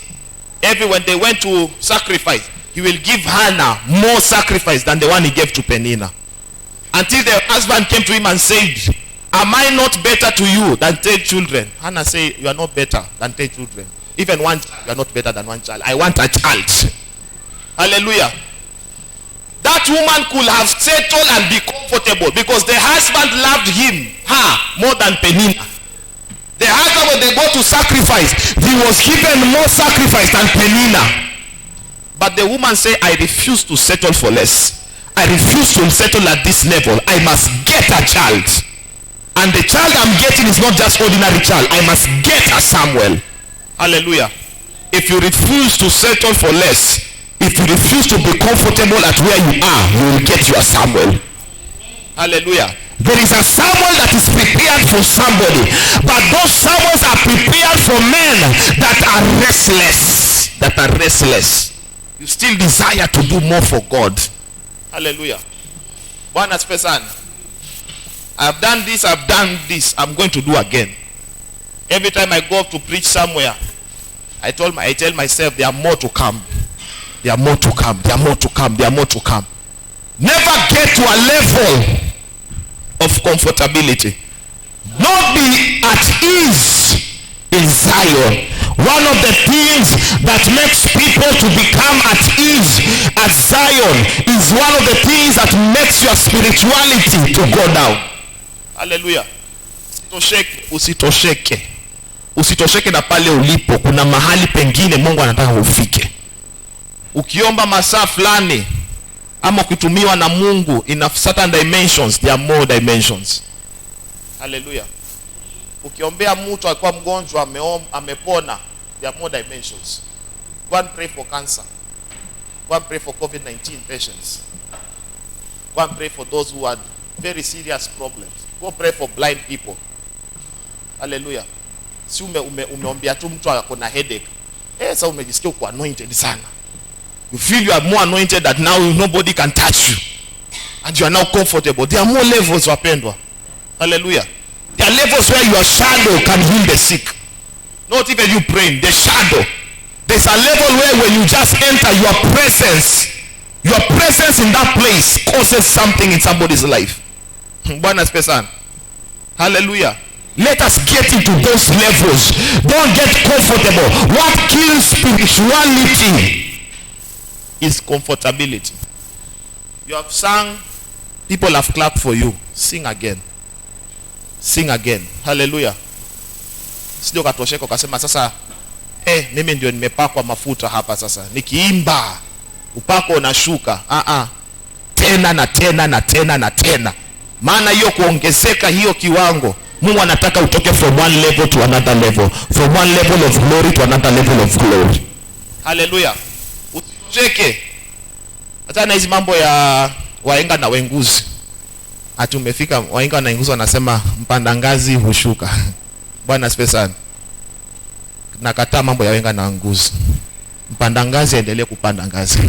when they went to sacrifice, he will give Hannah more sacrifice than the one he gave to Penina. Until the husband came to him and said, am I not better to you than 10 children? Hannah said, you are not better than 10 children. Even one child, you are not better than one child. I want a child. Hallelujah. That woman could have settled and be comfortable because the husband loved her more than Penina. The husband, when they go to sacrifice, he was given more sacrifice than Penina. But the woman said, I refuse to settle for less. I refuse to settle at this level. I must get a child. And the child I'm getting is not just ordinary child. I must get a Samuel. Hallelujah. If you refuse to settle for less, if you refuse to be comfortable at where you are, you will get your Samuel. Hallelujah. There is a Samuel that is prepared for somebody. But those Samuels are prepared for men that are restless. That are restless. You still desire to do more for God. Hallelujah. Bwana asifiwe sana. I've done this, I'm going to do again. Every time I go to preach somewhere, I tell myself there are more to come. There are more to come. There are more to come. There are more to come. Never get to a level of comfortability. Not be at ease in Zion. One of the things that makes people to become at ease at Zion is one of the things that makes your spirituality to go down. Hallelujah. Usitosheke na pale ulipo. Kuna mahali pengine Mungu anataka ufike. Ukiomba masaa fulani ama ukitumiwa na Mungu in a certain dimensions, there are more dimensions. Hallelujah. Ukiombea mtu alikuwa mgonjwa amepona, there are more dimensions. Go and pray for cancer. Go and pray for COVID-19 patients. Go and pray for those who had very serious problems. Go pray for blind people. Hallelujah. Si umeombea tu mtu akona headache. Sasa umejisikia uko anointed sana. You feel you are more anointed that now nobody can touch you. And you are now comfortable. There are more levels, wapendwa. Hallelujah. There are levels where your shadow can heal the sick. Not even you praying, the shadow. There's a level where when you just enter, your presence in that place causes something in somebody's life. Bwana asifiwe sana. Hallelujah. Let us get into those levels. Don't get comfortable. What kills spirituality is comfortability. You have sung, people have clapped for you. Sing again. Sing again. Hallelujah. Sio katosheka ukasema sasa mimi ndio nimepakwa mafuta hapa sasa. Nikiimba upako unashuka. Tena na tena na tena na tena. Maana hiyo kuongezeka hiyo kiwango, Mungu anataka utoke from one level to another level, from one level of glory to another level of glory. Hallelujah. Usicheke. Hata na hizi mambo ya wahenga na wenguzi. Ati umefika wahenga na wenguzi wanasema mpanda ngazi hushuka. Bwana asifiwe sana. Nakataa mambo ya wahenga na wenguzi. Mpanda ngazi aendelee kupanda ngazi.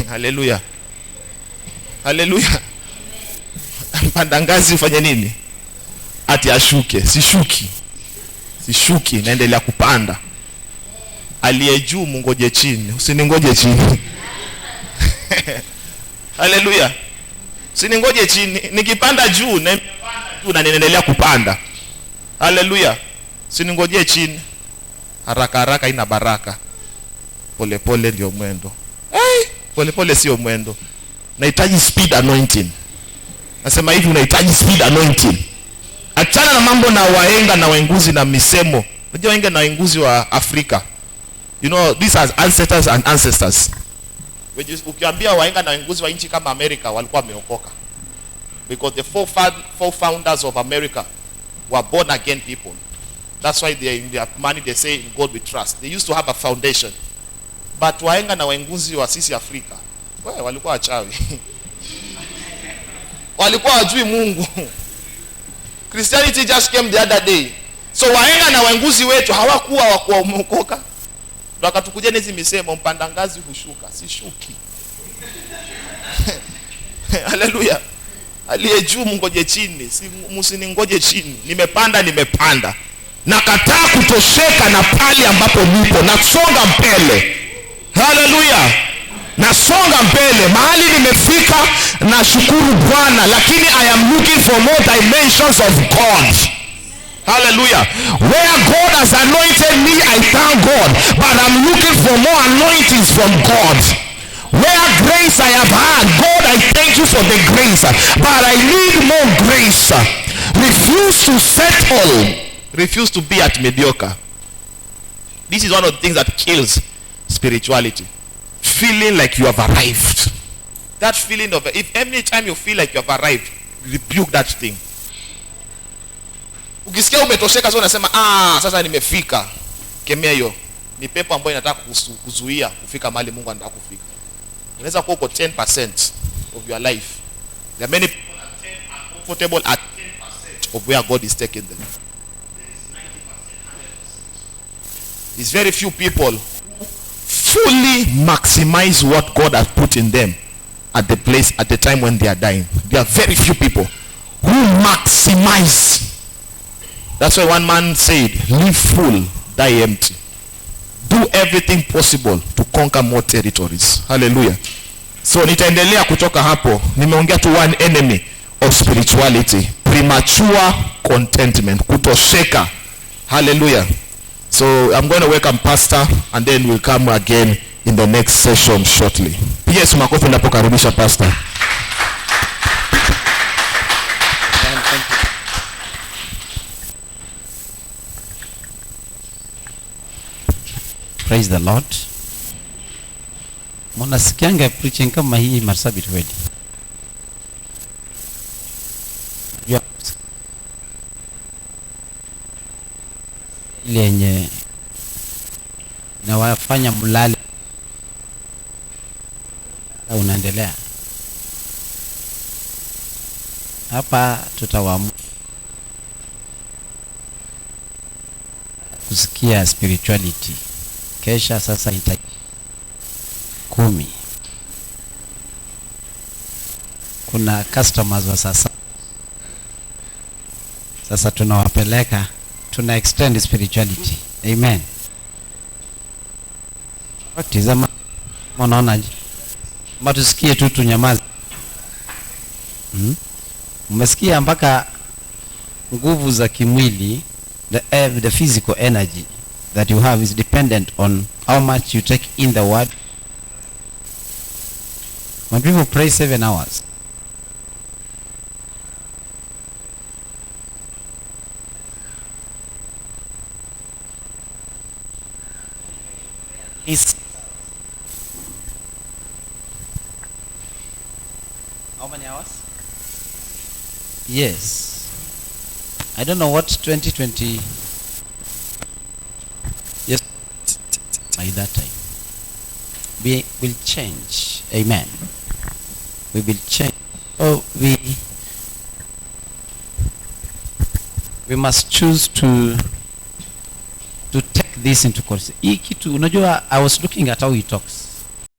Hallelujah. Hallelujah. Mpanda ngazi ufanye nini? Ati ashuke. Sishuki, naendelea kupanda. Aliye juu mungoje chini, usiningoje chini. Hallelujah. Usiningoje chini, nikipanda juu na naendelea kupanda. Hallelujah. Usiningoje chini. Haraka ina baraka. Pole ndio mwendo. Pole sio mwendo. Nahitaji speed anointing. Nasema hivi, unahitaji speed anointing. Achana na mambo na wahenga na wenguzi na misemo. Unajua wahenga na wenguzi wa Afrika, you know, these are ancestors and ancestors. Ukiambia wahenga na wenguzi wa nchi kama America walikuwa wameokoka, because the four founders of America were born again people. That's why they in their money they say in God we trust. They used to have a foundation. But wahenga na wenguzi wa sisi Afrika, walikuwa wachawi. Walikuwa wajui Mungu. Christianity just came the other day. So wahenga na wenguzi wetu hawakuwa wameokoka. Ndio akatukujia hizi misemo, mpanda ngazi hushuka. Sishuki. Hallelujah. Aliye juu mungoje chini, msiningoje chini. Nimepanda. Nakataa kutosheka na pali ambapo nipo, nasonga mbele. Hallelujah. Nasonga mbele. Mahali nimefika na shukuru Bwana, lakini I am looking for more dimensions of God. Hallelujah. Where God has anointed me, I thank God, but I'm looking for more anointings from God. Where grace I have had, God, I thank you for the grace, but I need more grace. Refuse to settle. Refuse to be at mediocre. This is one of the things that kills spirituality. Feeling like you have arrived. That feeling of, if any time you feel like you have arrived, rebuke that thing. Ukisikia umetosheka sasa unasema sasa nimefika. Kemea hiyo. Ni pepo ambayo inataka kuzuia kufika mahali Mungu anataka kufika. Unaweza kuwa uko 10% of your life. There are many people are comfortable at 10% of where God is taking them. There's very few people who fully maximize what God has put in them at the time when they are dying. There are very few people who maximize. That's why one man said, live full, die empty. Do everything possible to conquer more territories. Hallelujah. So nitaendelea kutoka hapo. Nimeongea tu one enemy of spirituality, premature contentment, kutosheka. Hallelujah. So I'm going to welcome Pastor, and then we'll come again in the next session shortly. Yes, makofi napokaribisha Pastor. Praise the Lord. Mnasikianga preaching kama hii Marsabit kweli? Ile yenye na wafanya mlali unaendelea. Hapa tutawaamua kusikia spirituality. Kesha sasa 10. Kuna customers wa sasa tunawapeleka, tuna extend spirituality. Amen. Tazama, unaonaje? Matusikie tu tunyamaze. Umesikia mpaka nguvu za kimwili, the physical energy that you have is dependent on how much you take in the word. When people pray 7 hours, is how many hours? Yes. I don't know what 2020. Yes. By that time, we will change. Amen. We will change. Oh, we must choose to take this into consideration. Hii kitu unajua, I was looking at how he talks.